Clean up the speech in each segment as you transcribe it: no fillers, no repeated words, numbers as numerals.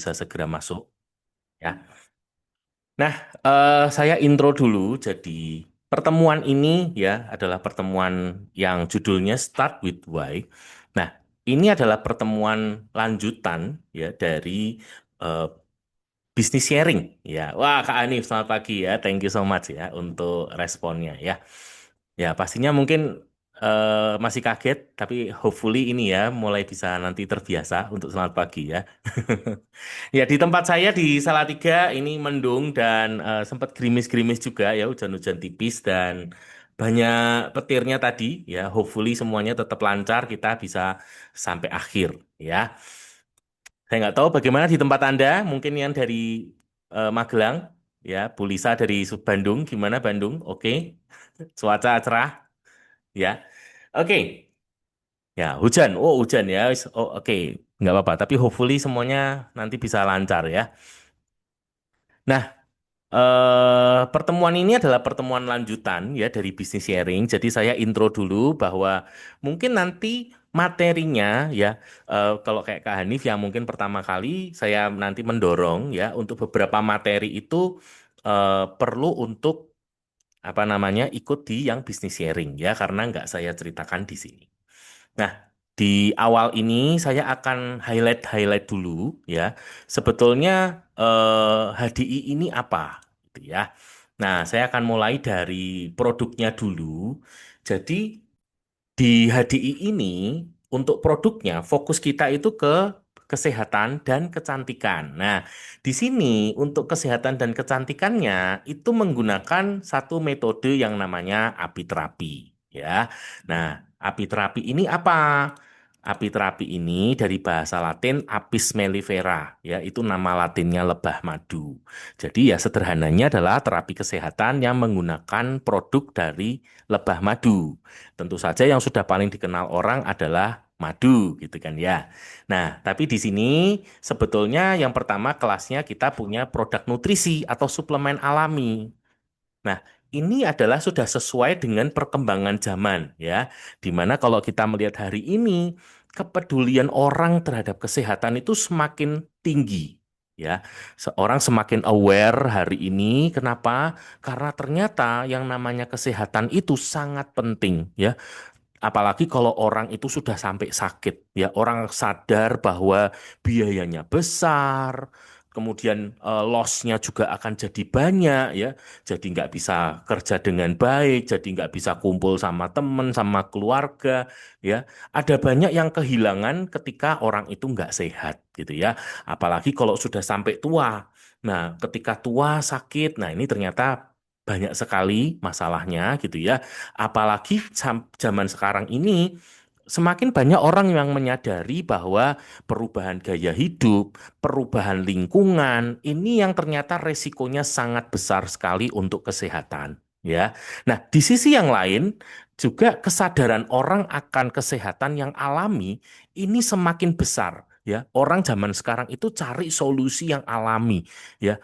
bisa segera masuk ya. Nah, saya intro dulu. Jadi pertemuan ini ya adalah pertemuan yang judulnya Start with Why. Nah, ini adalah pertemuan lanjutan ya dari eh, bisnis sharing ya. Wah, Kak Anif, selamat pagi ya. Thank you so much ya untuk responnya ya. Ya, pastinya mungkin masih kaget, tapi hopefully ini ya mulai bisa nanti terbiasa untuk selamat pagi ya. Ya, di tempat saya di Salatiga ini mendung dan sempat gerimis-gerimis juga ya, hujan-hujan tipis dan banyak petirnya tadi ya. Hopefully semuanya tetap lancar, kita bisa sampai akhir ya. Saya nggak tahu bagaimana di tempat Anda, mungkin yang dari Magelang ya, Bu Lisa dari Bandung, gimana Bandung? Oke, cuaca cerah ya. Oke, ya hujan. Oh hujan ya. Oh oke, nggak apa-apa. Tapi hopefully semuanya nanti bisa lancar ya. Nah, pertemuan ini adalah pertemuan lanjutan ya dari bisnis sharing. Jadi saya intro dulu bahwa mungkin nanti materinya ya, kalau kayak Kak Hanif yang mungkin pertama kali saya nanti mendorong ya untuk beberapa materi itu perlu untuk apa namanya ikut di yang bisnis sharing ya karena nggak saya ceritakan di sini. Nah, di awal ini saya akan highlight-highlight dulu ya. Sebetulnya HDI ini apa gitu ya. Nah, saya akan mulai dari produknya dulu. Jadi di HDI ini untuk produknya fokus kita itu ke kesehatan dan kecantikan. Nah, di sini untuk kesehatan dan kecantikannya itu menggunakan satu metode yang namanya apiterapi ya. Nah, apiterapi ini apa? Apiterapi ini dari bahasa Latin Apis mellifera, ya itu nama latinnya lebah madu. Jadi ya sederhananya adalah terapi kesehatan yang menggunakan produk dari lebah madu. Tentu saja yang sudah paling dikenal orang adalah madu, gitu kan ya. Nah, tapi di sini sebetulnya yang pertama kelasnya kita punya produk nutrisi atau suplemen alami. Nah, ini adalah sudah sesuai dengan perkembangan zaman ya. Dimana kalau kita melihat hari ini kepedulian orang terhadap kesehatan itu semakin tinggi ya. Seorang semakin aware hari ini. Kenapa? Karena ternyata yang namanya kesehatan itu sangat penting ya. Apalagi kalau orang itu sudah sampai sakit, ya orang sadar bahwa biayanya besar, kemudian loss-nya juga akan jadi banyak, ya. Jadi nggak bisa kerja dengan baik, jadi nggak bisa kumpul sama teman, sama keluarga, ya. Ada banyak yang kehilangan ketika orang itu nggak sehat, gitu ya. Apalagi kalau sudah sampai tua. Nah, ketika tua sakit, nah ini ternyata banyak sekali masalahnya gitu ya. Apalagi zaman sekarang ini semakin banyak orang yang menyadari bahwa perubahan gaya hidup, perubahan lingkungan, ini yang ternyata resikonya sangat besar sekali untuk kesehatan, ya. Nah, di sisi yang lain juga kesadaran orang akan kesehatan yang alami ini semakin besar, ya. Orang zaman sekarang itu cari solusi yang alami, ya.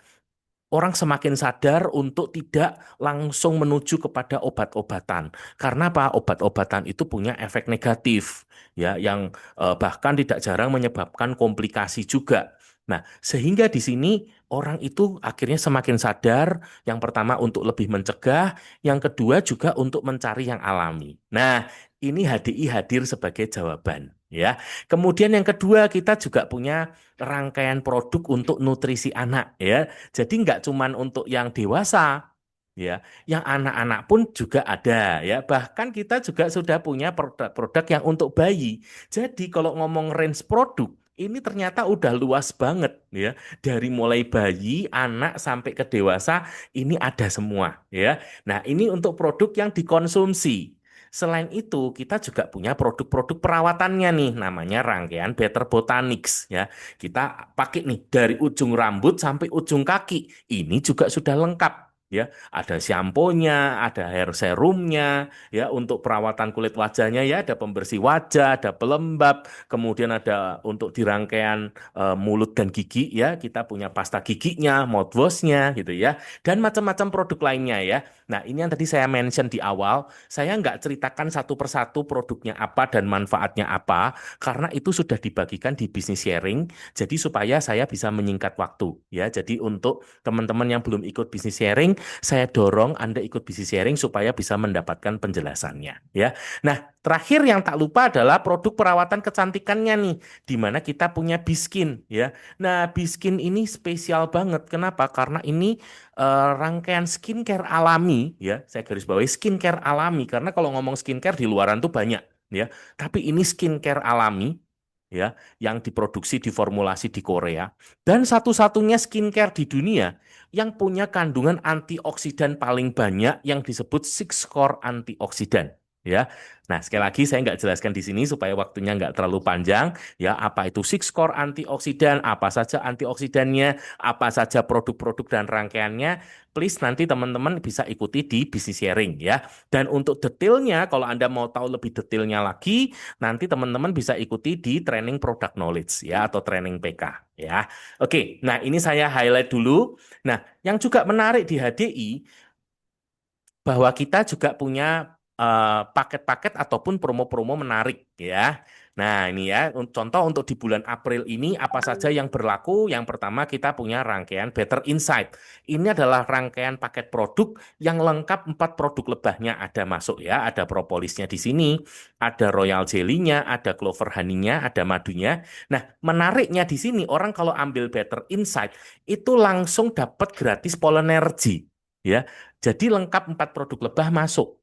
Orang semakin sadar untuk tidak langsung menuju kepada obat-obatan. Karena apa? Obat-obatan itu punya efek negatif, ya, yang bahkan tidak jarang menyebabkan komplikasi juga. Nah, sehingga di sini orang itu akhirnya semakin sadar, yang pertama untuk lebih mencegah, yang kedua juga untuk mencari yang alami. Nah, ini HDI hadir sebagai jawaban, ya. Kemudian yang kedua kita juga punya rangkaian produk untuk nutrisi anak, ya. Jadi nggak cuman untuk yang dewasa, ya, yang anak-anak pun juga ada, ya. Bahkan kita juga sudah punya produk-produk yang untuk bayi. Jadi kalau ngomong range produk, ini ternyata udah luas banget, ya. Dari mulai bayi, anak sampai ke dewasa, ini ada semua, ya. Nah, ini untuk produk yang dikonsumsi. Selain itu, kita juga punya produk-produk perawatannya nih, namanya rangkaian Better Botanics, ya. Kita pakai nih dari ujung rambut sampai ujung kaki. Ini juga sudah lengkap. Ya, ada shampoo-nya, ada hair serumnya, ya untuk perawatan kulit wajahnya ya ada pembersih wajah, ada pelembab, kemudian ada untuk di rangkaian mulut dan gigi ya kita punya pasta giginya, mouthwash-nya gitu ya, dan macam-macam produk lainnya ya. Nah, ini yang tadi saya mention di awal, saya nggak ceritakan satu persatu produknya apa dan manfaatnya apa, karena itu sudah dibagikan di business sharing, jadi supaya saya bisa menyingkat waktu ya. Jadi untuk teman-teman yang belum ikut business sharing, saya dorong Anda ikut bisnis sharing supaya bisa mendapatkan penjelasannya ya. Nah, terakhir yang tak lupa adalah produk perawatan kecantikannya nih, di mana kita punya Biskin ya. Nah, Biskin ini spesial banget. Kenapa? Karena ini rangkaian skincare alami ya. Saya garis bawahi skincare alami karena kalau ngomong skincare di luaran tuh banyak ya. Tapi ini skincare alami ya yang diproduksi diformulasi di Korea dan satu-satunya skincare di dunia yang punya kandungan antioksidan paling banyak yang disebut six core antioksidan ya. Nah, sekali lagi saya nggak jelaskan di sini supaya waktunya nggak terlalu panjang ya. Apa itu six core antioksidan, apa saja antioksidannya, apa saja produk-produk dan rangkaiannya. Please nanti teman-teman bisa ikuti di business sharing ya. Dan untuk detailnya, kalau Anda mau tahu lebih detailnya lagi, nanti teman-teman bisa ikuti di training product knowledge ya atau training PK ya. Oke, nah ini saya highlight dulu. Nah, yang juga menarik di HDI bahwa kita juga punya paket-paket ataupun promo-promo menarik ya. Nah, ini ya contoh untuk di bulan April ini apa saja yang berlaku. Yang pertama kita punya rangkaian Better Insight. Ini adalah rangkaian paket produk yang lengkap 4 produk lebahnya ada masuk ya. Ada propolisnya di sini, ada royal jelly-nya, ada clover honey-nya, ada madunya. Nah, menariknya di sini orang kalau ambil Better Insight itu langsung dapat gratis Polenergy ya. Jadi lengkap 4 produk lebah masuk.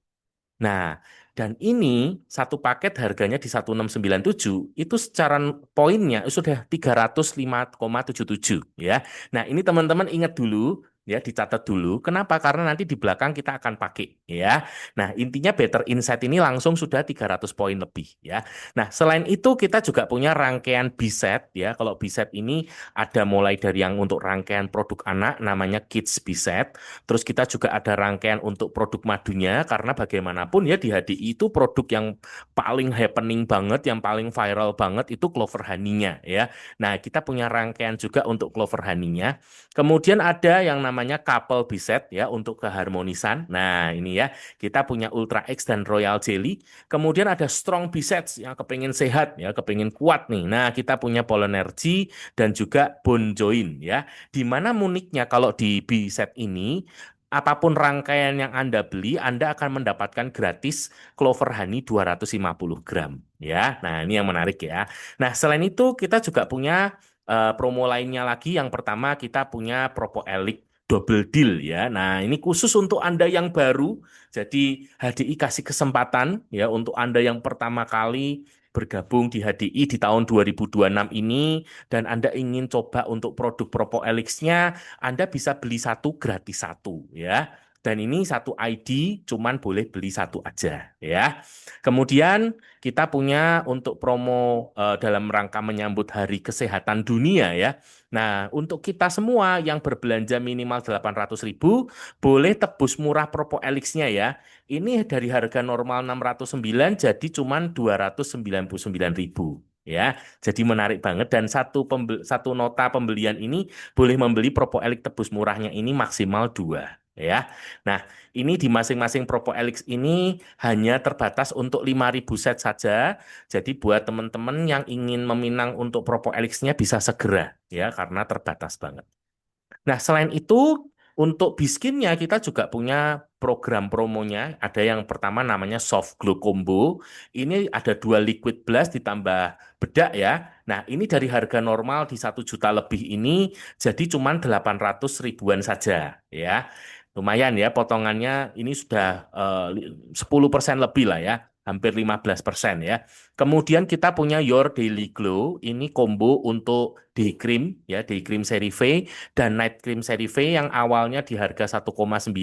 Nah, dan ini satu paket harganya di 1697 itu secara poinnya sudah 305,77 ya. Nah, ini teman-teman ingat dulu ya, dicatat dulu. Kenapa? Karena nanti di belakang kita akan pakai ya. Nah, intinya Better Insight ini langsung sudah 300 poin lebih ya. Nah, selain itu kita juga punya rangkaian B-set ya. Kalau B-set ini ada mulai dari yang untuk rangkaian produk anak namanya Kids B-set. Terus kita juga ada rangkaian untuk produk madunya karena bagaimanapun ya di HDI itu produk yang paling happening banget, yang paling viral banget itu Clover Honey-nya ya. Nah, kita punya rangkaian juga untuk Clover Honey-nya. Kemudian ada yang namanya Couple Biset ya untuk keharmonisan. Nah, ini ya, kita punya Ultra X dan Royal Jelly. Kemudian ada Strong Bisets yang kepingin sehat ya, kepingin kuat nih. Nah, kita punya Polenergy dan juga Bone Joint ya. Di mana uniknya kalau di B-set ini, apapun rangkaian yang Anda beli, Anda akan mendapatkan gratis Clover Honey 250 gram. Ya, nah ini yang menarik ya. Nah, selain itu kita juga punya promo lainnya lagi. Yang pertama kita punya Propo Elite Double Deal ya. Nah, ini khusus untuk Anda yang baru. Jadi HDI kasih kesempatan ya untuk Anda yang pertama kali bergabung di HDI di tahun 2026 ini dan Anda ingin coba untuk produk Propo Elix-nya, Anda bisa beli satu gratis satu ya. Dan ini satu ID cuman boleh beli satu aja ya. Kemudian kita punya untuk promo dalam rangka menyambut Hari Kesehatan Dunia ya. Nah, untuk kita semua yang berbelanja minimal 800.000 boleh tebus murah Propo Elix-nya ya. Ini dari harga normal 609 jadi cuman 299.000 ya. Jadi menarik banget dan satu nota pembelian ini boleh membeli Propo Elix tebus murahnya ini maksimal 2 ya. Nah, ini di masing-masing Propo Elix ini hanya terbatas untuk 5.000 set saja. Jadi buat teman-teman yang ingin meminang untuk Propo Elix-nya bisa segera ya karena terbatas banget. Nah, selain itu, untuk biskinnya kita juga punya program promonya. Ada yang pertama namanya Soft Glow Combo. Ini ada 2 liquid blast ditambah bedak ya. Nah, ini dari harga normal di 1 juta lebih ini jadi cuma 800 ribuan saja ya. Lumayan ya, potongannya ini sudah 10% lebih lah ya. Hampir 15% ya. Kemudian kita punya Your Daily Glow. Ini combo untuk day cream ya, day cream seri V dan night cream seri V yang awalnya di harga 1,9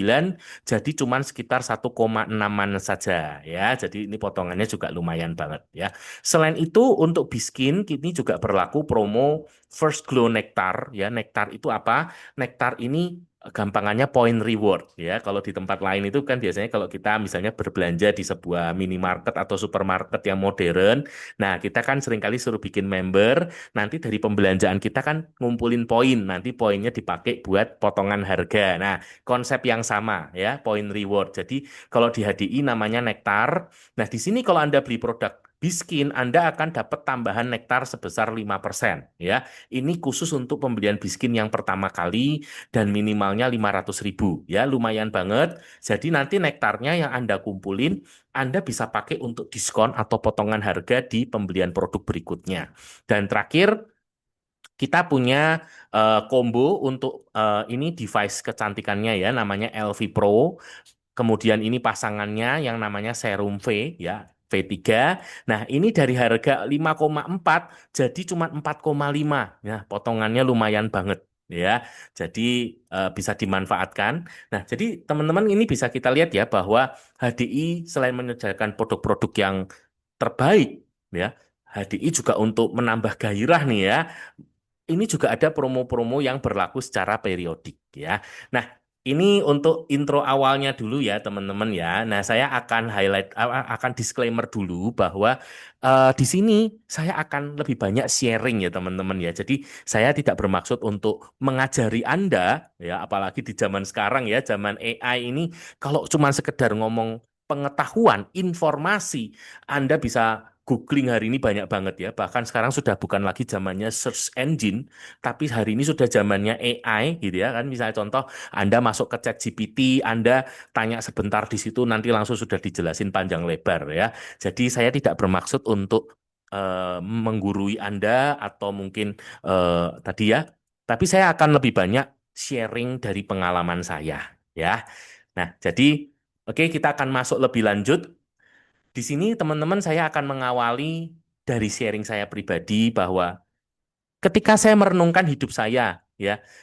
jadi cuman sekitar 1,6-an saja ya. Jadi ini potongannya juga lumayan banget ya. Selain itu untuk Biskin ini juga berlaku promo First Glow Nectar ya. Nectar itu apa? Nectar ini gampangannya point reward ya. Kalau di tempat lain itu kan biasanya kalau kita misalnya berbelanja di sebuah minimarket atau supermarket yang modern, nah kita kan seringkali suruh bikin member, nanti dari pembelanjaan kita kan ngumpulin poin, nanti poinnya dipakai buat potongan harga. Nah, konsep yang sama ya, point reward. Jadi kalau di HDI namanya nektar. Nah, di sini kalau Anda beli produk Biskin, Anda akan dapat tambahan nektar sebesar 5% ya. Ini khusus untuk pembelian Biskin yang pertama kali dan minimalnya 500.000 ya, lumayan banget. Jadi nanti nektarnya yang Anda kumpulin Anda bisa pakai untuk diskon atau potongan harga di pembelian produk berikutnya. Dan terakhir kita punya combo untuk ini device kecantikannya ya, namanya LV Pro. Kemudian ini pasangannya yang namanya Serum V ya, V3. Nah, ini dari harga 5,4 jadi cuma 4,5. Ya, potongannya lumayan banget ya. Jadi bisa dimanfaatkan. Nah, jadi teman-teman ini bisa kita lihat ya bahwa HDI selain menyediakan produk-produk yang terbaik ya, HDI juga untuk menambah gairah nih ya, ini juga ada promo-promo yang berlaku secara periodik ya. Nah, ini untuk intro awalnya dulu ya teman-teman ya. Nah, saya akan highlight akan disclaimer dulu bahwa di sini saya akan lebih banyak sharing ya teman-teman ya. Jadi saya tidak bermaksud untuk mengajari Anda ya, apalagi di zaman sekarang ya, zaman AI ini kalau cuma sekedar ngomong pengetahuan, informasi, Anda bisa googling hari ini banyak banget ya. Bahkan sekarang sudah bukan lagi zamannya search engine, tapi hari ini sudah zamannya AI gitu ya kan. Misalnya contoh, Anda masuk ke ChatGPT, Anda tanya sebentar di situ, nanti langsung sudah dijelasin panjang lebar ya. Jadi saya tidak bermaksud untuk menggurui Anda atau mungkin tadi ya, tapi saya akan lebih banyak sharing dari pengalaman saya ya. Nah, jadi oke kita akan masuk lebih lanjut. Di sini teman-teman saya akan mengawali dari sharing saya pribadi bahwa ketika saya merenungkan hidup ya,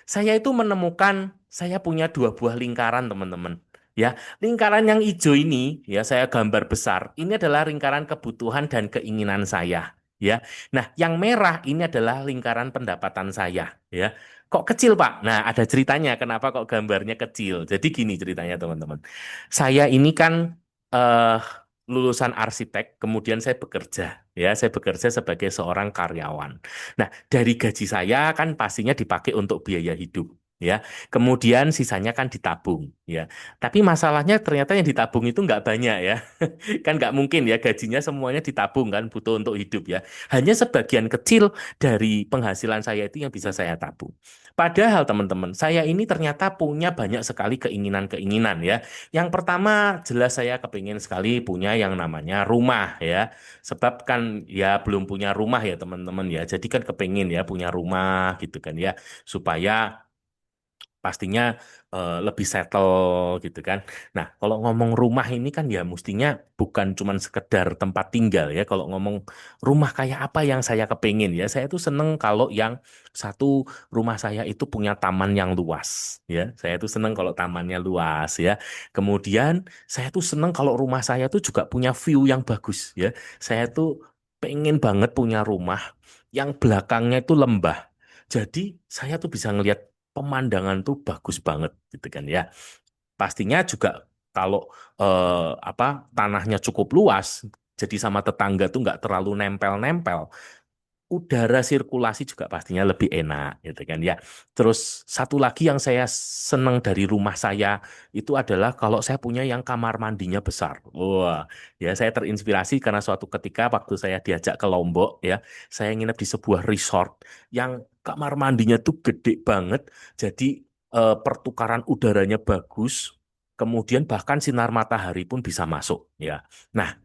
saya itu menemukan saya punya dua buah lingkaran, teman-teman. Ya, lingkaran yang hijau ini, ya saya gambar besar. Ini adalah lingkaran kebutuhan dan keinginan saya. Ya, nah yang merah ini adalah lingkaran pendapatan saya. Ya, kok kecil Pak? Nah ada ceritanya. Kenapa kok gambarnya kecil? Jadi gini ceritanya teman-teman. Saya ini kan eh, lulusan arsitek, kemudian saya bekerja. Ya, saya bekerja sebagai seorang karyawan. Nah, dari gaji saya kan pastinya dipakai untuk biaya hidup, ya. Kemudian sisanya kan ditabung, ya. Tapi masalahnya ternyata yang ditabung itu nggak banyak, ya. Kan nggak mungkin ya gajinya semuanya ditabung kan, butuh untuk hidup, ya. Hanya sebagian kecil dari penghasilan saya itu yang bisa saya tabung. Padahal teman-teman, saya ini ternyata punya banyak sekali keinginan-keinginan, ya. Yang pertama jelas saya kepingin sekali punya yang namanya rumah, ya. Sebab kan ya belum punya rumah ya teman-teman ya. Jadi kan kepingin ya punya rumah gitu kan ya. Supaya pastinya lebih settle gitu kan. Nah, kalau ngomong rumah ini kan ya mestinya bukan cuman sekedar tempat tinggal ya. Kalau ngomong rumah kayak apa yang saya kepingin ya, saya tuh seneng kalau yang satu rumah saya itu punya taman yang luas ya. Saya tuh seneng kalau tamannya luas ya. Kemudian saya tuh seneng kalau rumah saya tuh juga punya view yang bagus ya. Saya tuh pengen banget punya rumah yang belakangnya itu lembah. Jadi saya tuh bisa ngelihat pemandangan tuh bagus banget gitu kan ya. Pastinya juga kalau apa tanahnya cukup luas, jadi sama tetangga tuh nggak terlalu nempel-nempel, udara sirkulasi juga pastinya lebih enak gitu kan ya. Terus satu lagi yang saya senang dari rumah saya itu adalah kalau saya punya yang kamar mandinya besar. Wah, ya saya terinspirasi karena suatu ketika waktu saya diajak ke Lombok ya, saya nginep di sebuah resort yang kamar mandinya tuh gede banget. Jadi pertukaran udaranya bagus. Kemudian bahkan sinar matahari pun bisa masuk ya. Nah,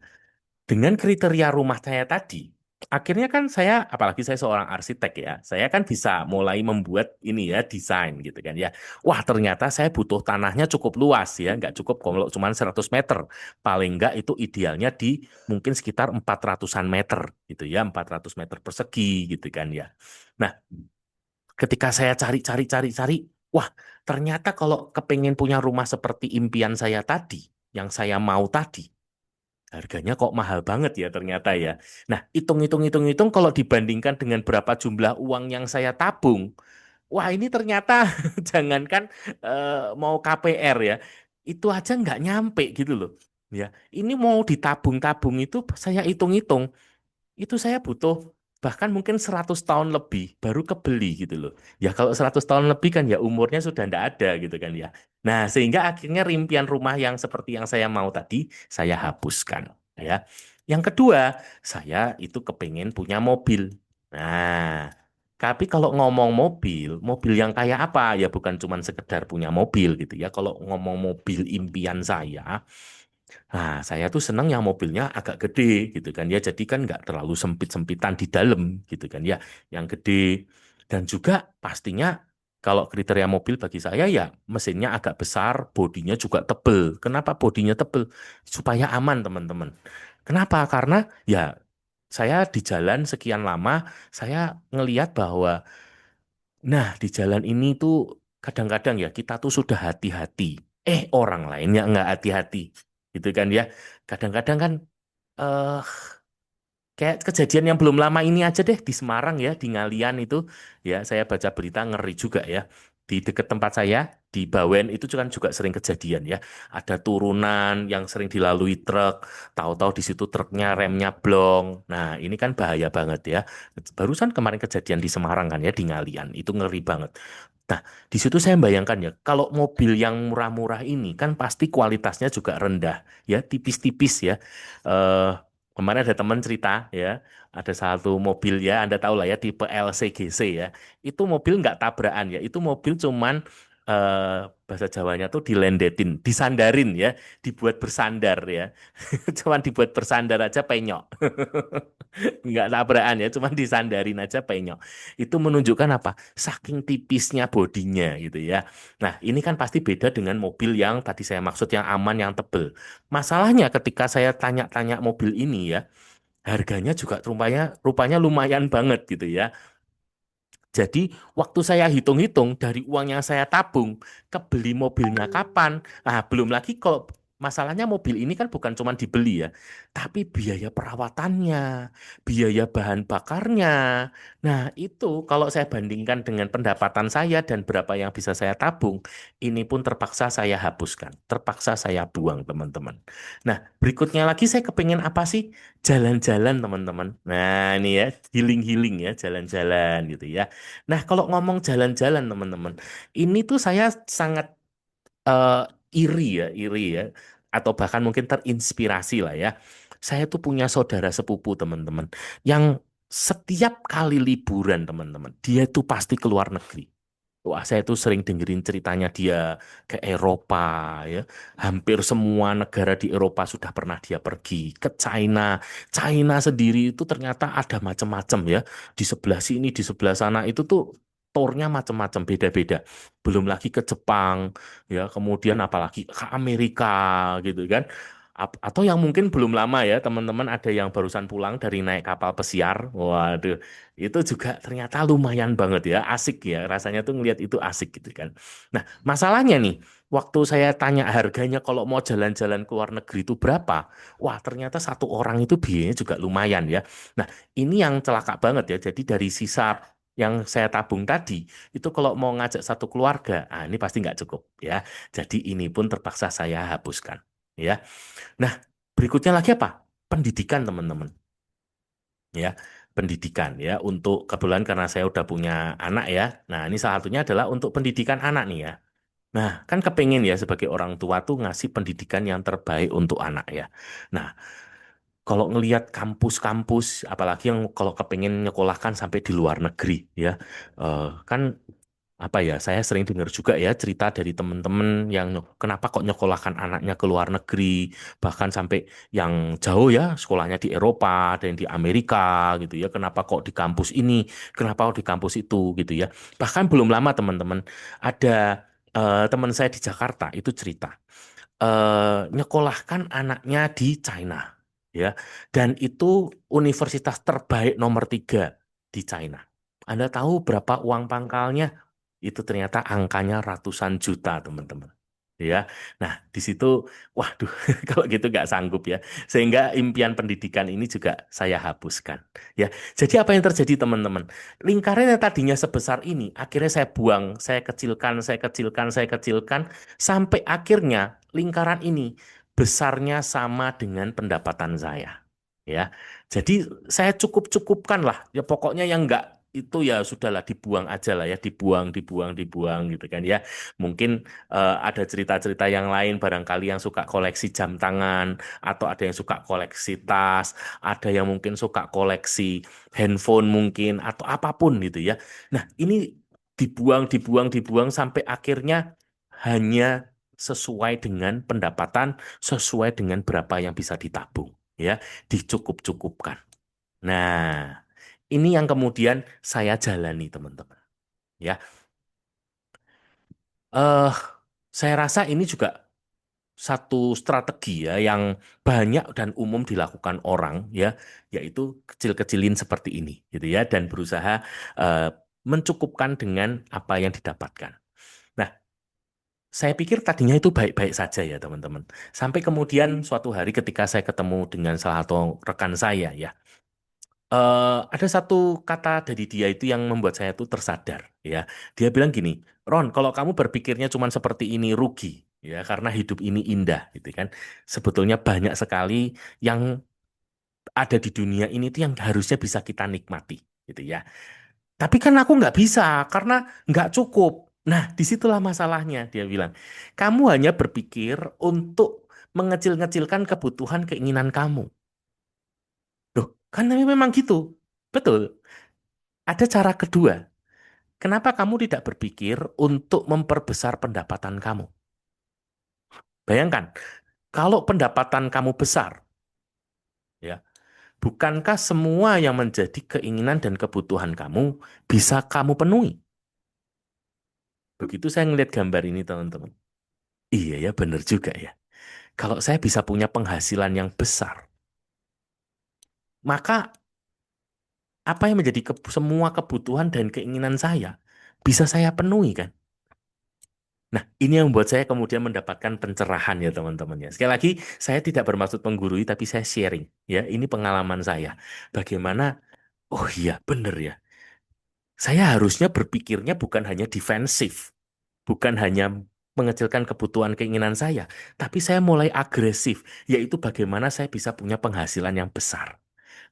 dengan kriteria rumah saya tadi, akhirnya kan saya, apalagi saya seorang arsitek ya, saya kan bisa mulai membuat ini ya, desain gitu kan ya. Wah, ternyata saya butuh tanahnya cukup luas ya, nggak cukup kalau cuma 100 meter. Paling nggak itu idealnya di mungkin sekitar 400-an meter gitu ya, 400 meter persegi gitu kan ya. Nah, ketika saya cari, wah, ternyata kalau kepengen punya rumah seperti impian saya tadi, yang saya mau tadi, harganya kok mahal banget ya ternyata ya. Nah, hitung-hitung kalau dibandingkan dengan berapa jumlah uang yang saya tabung, Wah, ini ternyata jangankan mau KPR ya, itu aja nggak nyampe gitu loh. Ya, ini mau ditabung-tabung itu saya hitung-hitung, itu saya butuh bahkan mungkin 100 tahun lebih baru kebeli gitu loh. Ya kalau 100 tahun lebih kan ya umurnya sudah ndak ada gitu kan ya. Nah, sehingga akhirnya impian rumah yang seperti yang saya mau tadi saya hapuskan ya. Yang kedua, saya itu kepengen punya mobil. Nah, tapi kalau ngomong mobil, mobil yang kayak apa? Ya bukan cuma sekedar punya mobil gitu ya. Kalau ngomong mobil impian saya, nah, saya tuh seneng yang mobilnya agak gede gitu kan ya. Jadi kan nggak terlalu sempit-sempitan di dalam gitu kan ya. Yang gede. Dan juga pastinya kalau kriteria mobil bagi saya ya mesinnya agak besar, bodinya juga tebel. Kenapa bodinya tebel? Supaya aman teman-teman. Kenapa? Karena ya saya di jalan sekian lama, saya ngelihat bahwa nah, di jalan ini tuh kadang-kadang ya kita tuh sudah hati-hati. Orang lain yang nggak hati-hati. Gitu kan ya. Kadang-kadang kan eh kayak kejadian yang belum lama ini aja deh di Semarang ya, di Ngalian itu ya saya baca berita ngeri juga ya. Di dekat tempat saya di Bawen itu juga sering kejadian ya. Ada turunan yang sering dilalui truk, tahu-tahu di situ truknya remnya blong. Nah, ini kan bahaya banget ya. Barusan kemarin kejadian di Semarang kan ya di Ngalian, itu ngeri banget. Nah, di situ saya bayangkan ya, kalau mobil yang murah-murah ini kan pasti kualitasnya juga rendah ya, tipis-tipis ya. Eh Kemarin ada teman cerita ya, ada satu mobil ya, Anda tahu lah ya, tipe LCGC ya. Itu mobil nggak tabrakan ya, itu mobil cuman bahasa Jawanya tuh dilendetin, disandarin ya, dibuat bersandar ya. Cuman dibuat bersandar aja penyok. Nggak tabrakan ya, cuman disandarin aja penyok. Itu menunjukkan apa? Saking tipisnya bodinya gitu ya. Nah, ini kan pasti beda dengan mobil yang tadi saya maksud yang aman, yang tebel. Masalahnya ketika saya tanya-tanya mobil ini ya, harganya juga rupanya rupanya lumayan banget gitu ya. Jadi waktu saya hitung-hitung dari uang yang saya tabung, kebeli mobilnya kapan? Nah, belum lagi kalau masalahnya mobil ini kan bukan cuma dibeli ya, tapi biaya perawatannya, biaya bahan bakarnya. Nah, itu kalau saya bandingkan dengan pendapatan saya dan berapa yang bisa saya tabung, ini pun terpaksa saya hapuskan, terpaksa saya buang, teman-teman. Nah, berikutnya lagi saya kepengen apa sih? Jalan-jalan, teman-teman. Nah, ini ya, healing-healing ya, jalan-jalan gitu ya. Nah, kalau ngomong jalan-jalan, teman-teman, ini tuh saya sangat eh, iri ya, iri ya, atau bahkan mungkin terinspirasi lah ya. Saya tuh punya saudara sepupu, teman-teman, yang setiap kali liburan, teman-teman, dia tuh pasti keluar negeri. Wah, saya tuh sering dengerin ceritanya dia ke Eropa ya. Hampir semua negara di Eropa sudah pernah dia pergi. Ke China. China sendiri itu ternyata ada macam-macam ya. Di sebelah sini, di sebelah sana itu tuh tournya macam-macam, beda-beda. Belum lagi ke Jepang ya, kemudian apalagi ke Amerika gitu kan. Atau yang mungkin belum lama ya, teman-teman ada yang barusan pulang dari naik kapal pesiar. Waduh, itu juga ternyata lumayan banget ya, asik ya. Rasanya tuh ngelihat itu asik gitu kan. Nah, masalahnya nih, waktu saya tanya harganya kalau mau jalan-jalan ke luar negeri itu berapa? Wah, ternyata satu orang itu biayanya juga lumayan ya. Nah, ini yang celaka banget ya. Jadi dari sisa yang saya tabung tadi, itu kalau mau ngajak satu keluarga, ini pasti nggak cukup ya. Jadi ini pun terpaksa saya hapuskan ya. Nah, berikutnya lagi apa? Pendidikan, teman-teman. Ya, pendidikan ya. Untuk kebetulan karena saya udah punya anak ya. Nah, ini salah satunya adalah untuk pendidikan anak nih ya. Nah, kan kepengen ya sebagai orang tua tuh ngasih pendidikan yang terbaik untuk anak ya. Nah, kalau ngelihat kampus-kampus, apalagi yang kalau kepengen nyekolahkan sampai di luar negeri ya, kan apa ya, saya sering dengar juga ya cerita dari teman-teman yang kenapa kok nyekolahkan anaknya ke luar negeri, bahkan sampai yang jauh ya, sekolahnya di Eropa dan di Amerika gitu ya, kenapa kok di kampus ini, kenapa kok di kampus itu gitu ya. Bahkan belum lama teman-teman, ada teman saya di Jakarta itu cerita, nyekolahkan anaknya di China ya, dan itu universitas terbaik nomor 3 di China. Anda tahu berapa uang pangkalnya? Itu ternyata angkanya ratusan juta, teman-teman. ya. Nah, di situ, waduh, kalau gitu nggak sanggup ya. Sehingga impian pendidikan ini juga saya hapuskan. Ya, jadi apa yang terjadi teman-teman? Lingkaran yang tadinya sebesar ini, akhirnya saya buang, saya kecilkan, saya kecilkan, saya kecilkan, sampai akhirnya lingkaran ini besarnya sama dengan pendapatan saya. Ya, jadi saya cukup-cukupkan lah. Ya pokoknya yang nggak itu ya sudahlah dibuang aja lah ya, dibuang, dibuang, dibuang gitu kan ya. Mungkin ada cerita-cerita yang lain barangkali yang suka koleksi jam tangan atau ada yang suka koleksi tas, ada yang mungkin suka koleksi handphone mungkin atau apapun gitu ya. Nah, ini dibuang, dibuang, dibuang sampai akhirnya hanya sesuai dengan pendapatan, sesuai dengan berapa yang bisa ditabung ya, dicukup-cukupkan. Nah, ini yang kemudian saya jalani teman-teman ya. eh saya rasa ini juga satu strategi ya yang banyak dan umum dilakukan orang ya, yaitu kecil-kecilin seperti ini gitu ya dan berusaha eh, mencukupkan dengan apa yang didapatkan. Nah, saya pikir tadinya itu baik-baik saja ya teman-teman. Sampai kemudian suatu hari ketika saya ketemu dengan salah satu rekan saya ya, ada satu kata dari dia itu yang membuat saya tuh tersadar ya. Dia bilang gini, Ron, kalau kamu berpikirnya cuma seperti ini rugi ya karena hidup ini indah gitu kan. Sebetulnya banyak sekali yang ada di dunia ini tuh yang harusnya bisa kita nikmati gitu ya. Tapi kan aku nggak bisa karena nggak cukup. Nah, disitulah masalahnya. Dia bilang, kamu hanya berpikir untuk mengecil-ngecilkan kebutuhan keinginan kamu. Loh, kan memang gitu. Betul. Ada cara kedua. Kenapa kamu tidak berpikir untuk memperbesar pendapatan kamu? Bayangkan, kalau pendapatan kamu besar, ya, bukankah semua yang menjadi keinginan dan kebutuhan kamu bisa kamu penuhi? Begitu saya ngelihat gambar ini, teman-teman. Iya ya, benar juga ya. Kalau saya bisa punya penghasilan yang besar, maka apa yang menjadi semua kebutuhan dan keinginan saya bisa saya penuhi kan? Nah, ini yang membuat saya kemudian mendapatkan pencerahan ya teman-teman ya. Sekali lagi, saya tidak bermaksud menggurui, tapi saya sharing. Ya, ini pengalaman saya. Bagaimana, oh iya, bener ya. Saya harusnya berpikirnya bukan hanya defensif. Bukan hanya mengecilkan kebutuhan keinginan saya. Tapi saya mulai agresif. Yaitu bagaimana saya bisa punya penghasilan yang besar.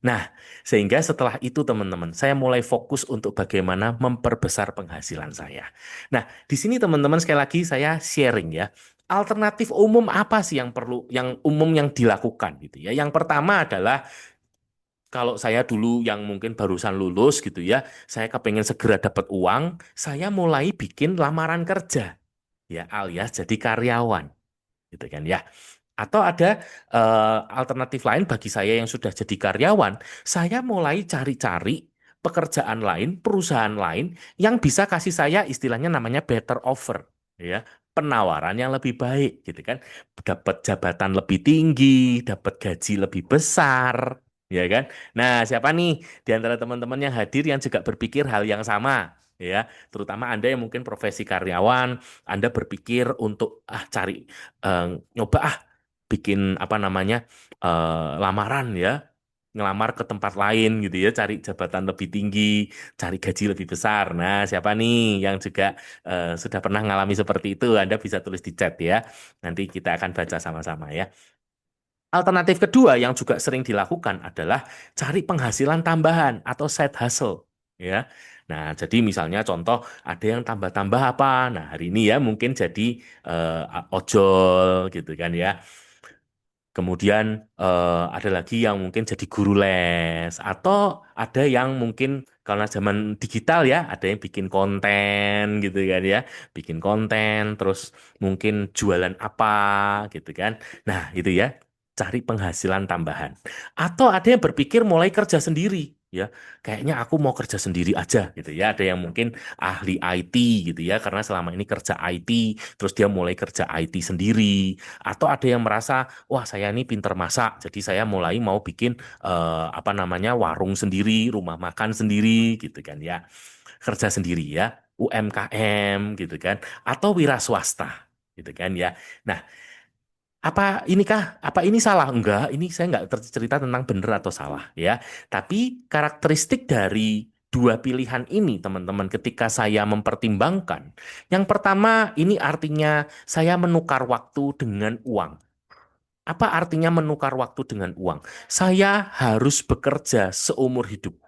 Nah, sehingga setelah itu teman-teman, saya mulai fokus untuk bagaimana memperbesar penghasilan saya. Nah, di sini teman-teman sekali lagi saya sharing ya. Alternatif umum apa sih yang perlu, yang umum yang dilakukan gitu ya. Yang pertama adalah kalau saya dulu yang mungkin barusan lulus gitu ya, saya kepengen segera dapat uang, saya mulai bikin lamaran kerja ya alias jadi karyawan gitu kan ya. Atau ada alternatif lain bagi saya yang sudah jadi karyawan, saya mulai cari-cari pekerjaan lain, perusahaan lain yang bisa kasih saya istilahnya namanya better offer, ya, penawaran yang lebih baik, gitu kan, dapat jabatan lebih tinggi, dapat gaji lebih besar, ya kan. Nah, siapa nih di antara teman-teman yang hadir yang juga berpikir hal yang sama? Ya, terutama Anda yang mungkin profesi karyawan, Anda berpikir untuk cari eh, nyoba bikin apa namanya lamaran ya, ngelamar ke tempat lain gitu ya, cari jabatan lebih tinggi, cari gaji lebih besar. Nah, siapa nih yang juga sudah pernah ngalami seperti itu? Anda bisa tulis di chat ya. Nanti kita akan baca sama-sama ya. Alternatif kedua yang juga sering dilakukan adalah cari penghasilan tambahan atau side hustle ya. Nah, jadi misalnya contoh ada yang tambah-tambah apa? Nah, hari ini ya mungkin jadi ojol gitu kan ya. Kemudian ada lagi yang mungkin jadi guru les atau ada yang mungkin karena zaman digital ya, ada yang bikin konten gitu kan ya, bikin konten terus mungkin jualan apa gitu kan. Nah, itu ya, cari penghasilan tambahan. Atau ada yang berpikir mulai kerja sendiri ya. Kayaknya aku mau kerja sendiri aja gitu ya. Ada yang mungkin ahli IT gitu ya karena selama ini kerja IT terus dia mulai kerja IT sendiri atau ada yang merasa wah saya ini pinter masak, jadi saya mulai mau bikin apa namanya warung sendiri, rumah makan sendiri, gitu kan ya, kerja sendiri ya, UMKM gitu kan, atau wira swasta. gitu kan ya. Nah, apa ini salah? Enggak, ini saya nggak cerita tentang benar atau salah ya. Tapi karakteristik dari dua pilihan ini, teman-teman, ketika saya mempertimbangkan, yang pertama ini artinya saya menukar waktu dengan uang. Apa artinya menukar waktu dengan uang? Saya harus bekerja seumur hidup.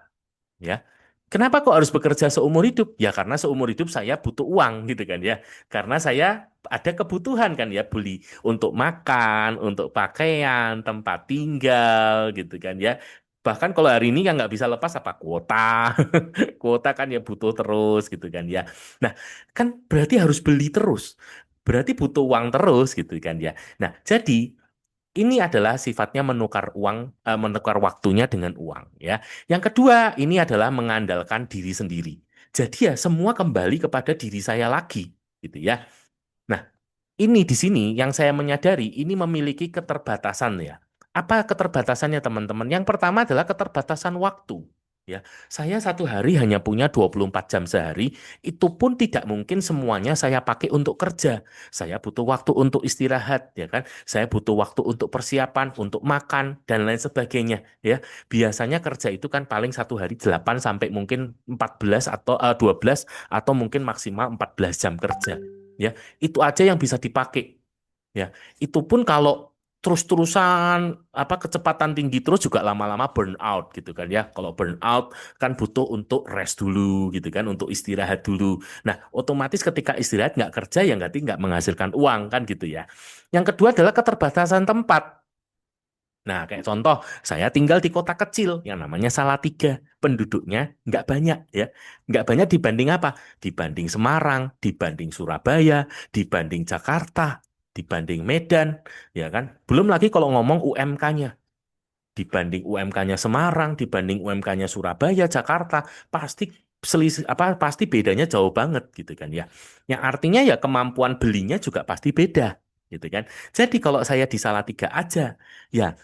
Ya. Kenapa kok harus bekerja seumur hidup? Ya karena seumur hidup saya butuh uang gitu kan ya. Karena saya ada kebutuhan kan ya, beli untuk makan, untuk pakaian, tempat tinggal gitu kan ya. Bahkan kalau hari ini kan nggak bisa lepas apa kuota. Kuota kan ya butuh terus gitu kan ya. Nah, kan berarti harus beli terus. Berarti butuh uang terus gitu kan ya. Nah, jadi ini adalah sifatnya menukar waktunya dengan uang, ya. Yang kedua, ini adalah mengandalkan diri sendiri. Jadi ya semua kembali kepada diri saya lagi, gitu ya. Nah, ini di sini yang saya menyadari ini memiliki keterbatasan ya. Apa keterbatasannya teman-teman? Yang pertama adalah keterbatasan waktu. Ya, saya satu hari hanya punya 24 jam sehari, itu pun tidak mungkin semuanya saya pakai untuk kerja. Saya butuh waktu untuk istirahat, ya kan? Saya butuh waktu untuk persiapan, untuk makan, dan lain sebagainya, ya. Biasanya kerja itu kan paling satu hari 8 sampai mungkin 14 atau 12 atau mungkin maksimal 14 jam kerja. Ya, itu aja yang bisa dipakai ya. Itu pun kalau terus-terusan apa kecepatan tinggi terus juga lama-lama burn out gitu kan ya. Kalau burn out kan butuh untuk rest dulu gitu kan, untuk istirahat dulu. Nah, otomatis ketika istirahat nggak kerja ya berarti nggak menghasilkan uang kan gitu ya. Yang kedua adalah keterbatasan tempat. Nah, kayak contoh, saya tinggal di kota kecil yang namanya Salatiga. Penduduknya nggak banyak ya. Nggak banyak dibanding apa? Dibanding Semarang, dibanding Surabaya, dibanding Jakarta, dibanding Medan, ya kan? Belum lagi kalau ngomong UMK-nya. Dibanding UMK-nya Semarang, dibanding UMK-nya Surabaya, Jakarta, pasti selisih apa pasti bedanya jauh banget gitu kan ya. Yang artinya ya kemampuan belinya juga pasti beda gitu kan. Jadi kalau saya di Salatiga aja, ya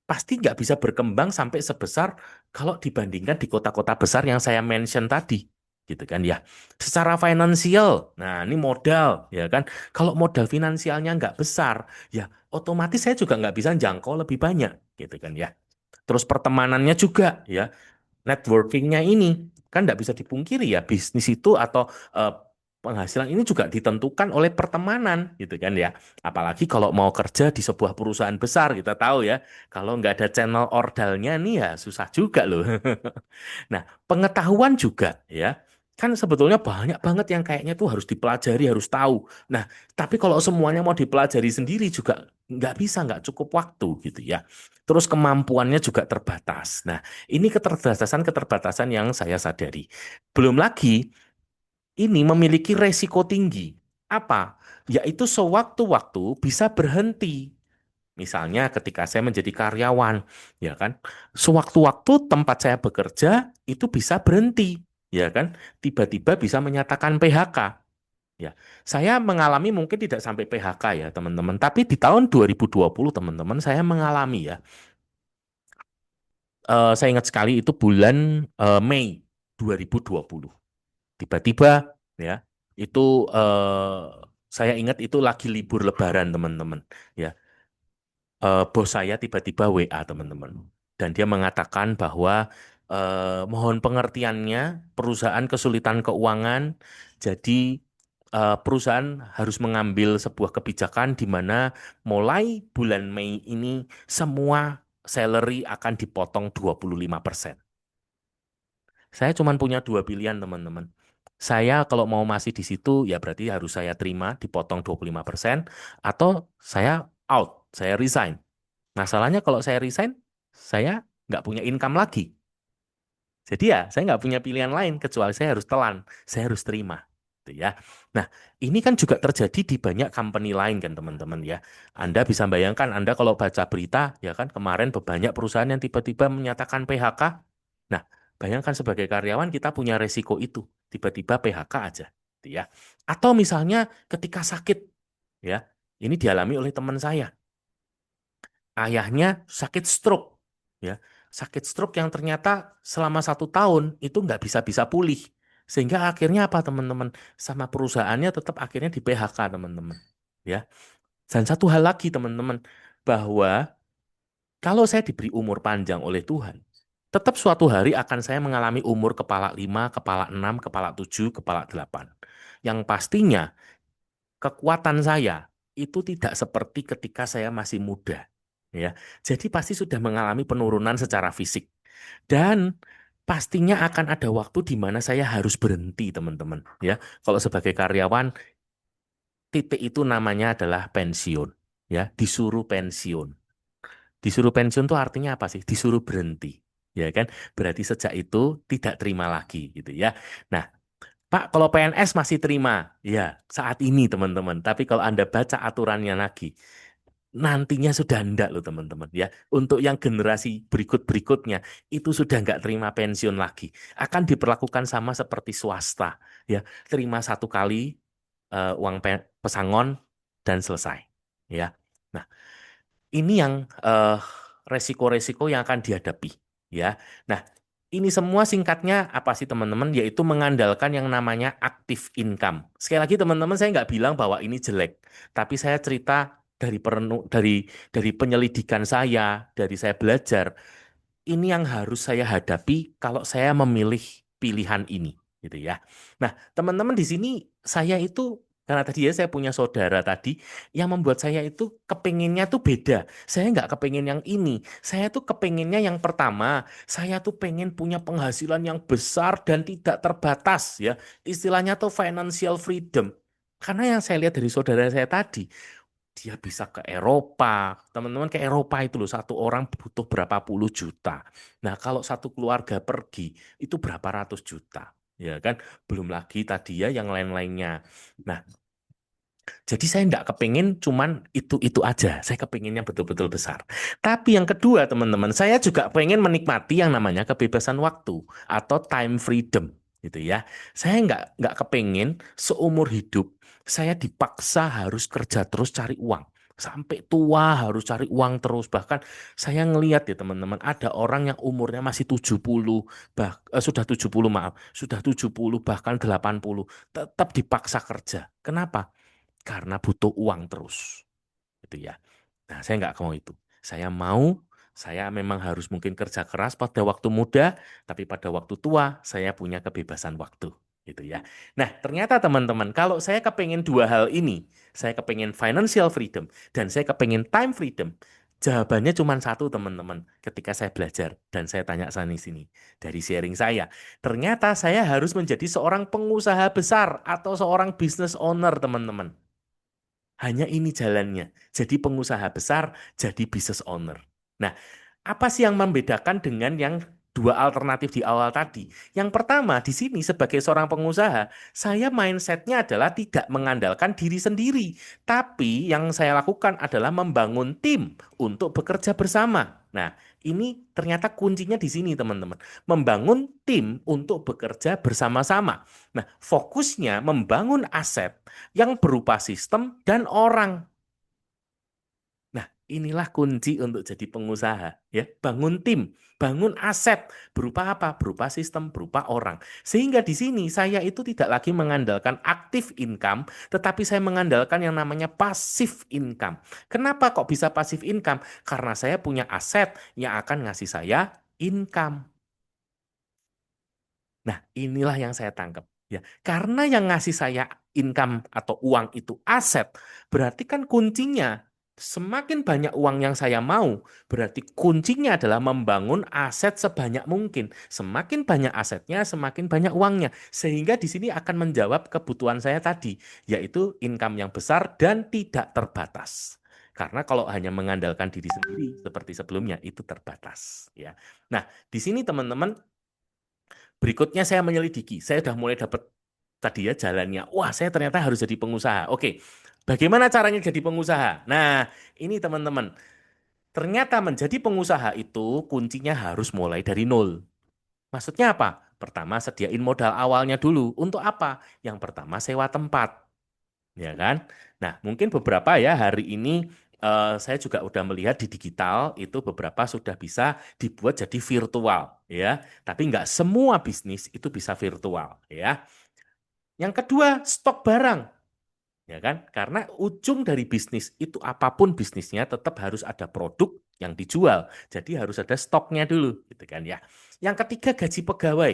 pasti nggak bisa berkembang sampai sebesar kalau dibandingkan di kota-kota besar yang saya mention tadi, gitu kan ya. Secara finansial, nah ini modal, ya kan. Kalau modal finansialnya nggak besar, ya otomatis saya juga nggak bisa jangkau lebih banyak, gitu kan ya. Terus pertemanannya juga, ya networkingnya ini kan nggak bisa dipungkiri ya bisnis itu atau eh, penghasilan ini juga ditentukan oleh pertemanan gitu kan ya apalagi kalau mau kerja di sebuah perusahaan besar kita tahu ya kalau nggak ada channel ordalnya nih ya susah juga loh. Nah, pengetahuan juga ya. Kan sebetulnya banyak banget yang kayaknya tuh harus dipelajari, harus tahu. Nah, tapi kalau semuanya mau dipelajari sendiri juga nggak bisa, nggak cukup waktu gitu ya. Terus kemampuannya juga terbatas. Nah, ini keterbatasan-keterbatasan yang saya sadari. Belum lagi, ini memiliki resiko tinggi. Apa? Yaitu sewaktu-waktu bisa berhenti. Misalnya ketika saya menjadi karyawan, ya kan, sewaktu-waktu tempat saya bekerja itu bisa berhenti, ya kan, tiba-tiba bisa menyatakan PHK. Ya, saya mengalami mungkin tidak sampai PHK ya teman-teman, tapi di tahun 2020 teman-teman saya mengalami ya, saya ingat sekali itu bulan Mei 2020. Tiba-tiba ya, itu saya ingat itu lagi libur Lebaran teman-teman. Ya, bos saya tiba-tiba WA teman-teman dan dia mengatakan bahwa mohon pengertiannya perusahaan kesulitan keuangan jadi perusahaan harus mengambil sebuah kebijakan di mana mulai bulan Mei ini semua salary akan dipotong 25%. Saya cuma punya dua pilihan teman-teman. Saya kalau mau masih di situ ya berarti harus saya terima dipotong 25% atau saya out, saya resign. Masalahnya kalau saya resign, saya nggak punya income lagi. Jadi ya, saya nggak punya pilihan lain kecuali saya harus telan, saya harus terima. Gitu ya. Nah, ini kan juga terjadi di banyak company lain kan teman-teman ya. Anda bisa bayangkan, Anda kalau baca berita, ya kan kemarin banyak perusahaan yang tiba-tiba menyatakan PHK. Nah, bayangkan sebagai karyawan kita punya resiko itu, tiba-tiba PHK aja. Gitu ya. Atau misalnya ketika sakit, ya, ini dialami oleh teman saya ayahnya sakit stroke, ya, sakit stroke yang ternyata selama 1 tahun itu nggak bisa-bisa pulih, sehingga akhirnya apa teman-teman, sama perusahaannya tetap akhirnya di PHK teman-teman. ya. Dan satu hal lagi teman-teman, bahwa kalau saya diberi umur panjang oleh Tuhan, tetap suatu hari akan saya mengalami umur kepala 5, kepala 6, kepala 7, kepala 8. Yang pastinya kekuatan saya itu tidak seperti ketika saya masih muda. Ya, jadi pasti sudah mengalami penurunan secara fisik. Dan pastinya akan ada waktu di mana saya harus berhenti, teman-teman. Ya, kalau sebagai karyawan, titik itu namanya adalah pensiun. Ya, disuruh pensiun. Disuruh pensiun itu artinya apa sih? Disuruh berhenti. Ya kan? Berarti sejak itu tidak terima lagi gitu ya. Nah, Pak, kalau PNS masih terima. Ya, saat ini teman-teman. Tapi kalau Anda baca aturannya lagi, nantinya sudah enggak loh teman-teman ya. Untuk yang generasi berikut-berikutnya, itu sudah enggak terima pensiun lagi. Akan diperlakukan sama seperti swasta. Ya, terima satu kali uang pesangon dan selesai. Ya. Nah, ini yang resiko-resiko yang akan dihadapi ya. Nah, ini semua singkatnya apa sih teman-teman? Yaitu mengandalkan yang namanya active income. Sekali lagi teman-teman, saya nggak bilang bahwa ini jelek, tapi saya cerita dari penyelidikan saya, dari saya belajar, ini yang harus saya hadapi kalau saya memilih pilihan ini, gitu ya. Nah, teman-teman di sini saya itu karena tadi ya saya punya saudara tadi yang membuat saya itu kepinginnya tuh beda. Saya nggak kepingin yang ini. Saya tuh kepinginnya yang pertama, saya tuh pengen punya penghasilan yang besar dan tidak terbatas ya. Istilahnya tuh financial freedom. Karena yang saya lihat dari saudara saya tadi, dia bisa ke Eropa. Teman-teman ke Eropa itu loh, satu orang butuh berapa puluh juta. Nah, kalau satu keluarga pergi, itu berapa ratus juta. Ya kan? Belum lagi tadi ya yang lain-lainnya. Nah, jadi saya nggak kepingin cuman itu aja. Saya kepinginnya betul-betul besar. Tapi yang kedua, teman-teman, saya juga pengen menikmati yang namanya kebebasan waktu atau time freedom, gitu ya. Saya nggak kepingin seumur hidup saya dipaksa harus kerja terus cari uang. Sampai tua harus cari uang terus. Bahkan saya ngelihat ya teman-teman, ada orang yang umurnya masih 70, sudah 70 maaf, sudah 70 bahkan 80, tetap dipaksa kerja. Kenapa? Karena butuh uang terus, gitu ya. Nah, saya nggak mau itu. Saya mau, saya memang harus mungkin kerja keras pada waktu muda, tapi pada waktu tua saya punya kebebasan waktu, gitu ya. Nah, ternyata teman-teman, kalau saya kepengen dua hal ini, saya kepengen financial freedom dan saya kepengen time freedom, jawabannya cuma satu, teman-teman. Ketika saya belajar dan saya tanya sana sini dari sharing saya, ternyata saya harus menjadi seorang pengusaha besar atau seorang business owner, teman-teman. Hanya ini jalannya. Jadi pengusaha besar, jadi business owner. Nah, apa sih yang membedakan dengan yang dua alternatif di awal tadi? Yang pertama, di sini sebagai seorang pengusaha, saya mindsetnya adalah tidak mengandalkan diri sendiri. Tapi yang saya lakukan adalah membangun tim untuk bekerja bersama. Nah, ini ternyata kuncinya di sini, teman-teman. Membangun tim untuk bekerja bersama-sama. Nah, fokusnya membangun aset yang berupa sistem dan orang. Nah, inilah kunci untuk jadi pengusaha, ya. Bangun tim, bangun aset berupa apa? Berupa sistem, berupa orang. Sehingga di sini saya itu tidak lagi mengandalkan aktif income, tetapi saya mengandalkan yang namanya pasif income. Kenapa kok bisa pasif income? Karena saya punya aset yang akan ngasih saya income. Nah, inilah yang saya tangkap. Ya, karena yang ngasih saya income atau uang itu aset, berarti kan kuncinya semakin banyak uang yang saya mau, berarti kuncinya adalah membangun aset sebanyak mungkin. Semakin banyak asetnya, semakin banyak uangnya. Sehingga di sini akan menjawab kebutuhan saya tadi, yaitu income yang besar dan tidak terbatas. Karena kalau hanya mengandalkan diri sendiri seperti sebelumnya itu terbatas, ya. Nah, di sini teman-teman, berikutnya saya menyelidiki. Saya sudah mulai dapat tadi ya jalannya. Wah, saya ternyata harus jadi pengusaha. Oke, bagaimana caranya jadi pengusaha? Nah, ini teman-teman. Ternyata menjadi pengusaha itu kuncinya harus mulai dari nol. Maksudnya apa? Pertama, sediain modal awalnya dulu. Untuk apa? Yang pertama, sewa tempat. Ya kan? Nah, mungkin beberapa ya hari ini saya juga udah melihat di digital itu beberapa sudah bisa dibuat jadi virtual ya. Tapi nggak semua bisnis itu bisa virtual ya. Yang kedua, stok barang. ya kan? Karena ujung dari bisnis itu apapun bisnisnya tetap harus ada produk yang dijual. Jadi harus ada stoknya dulu, gitu kan ya. Yang ketiga gaji pegawai.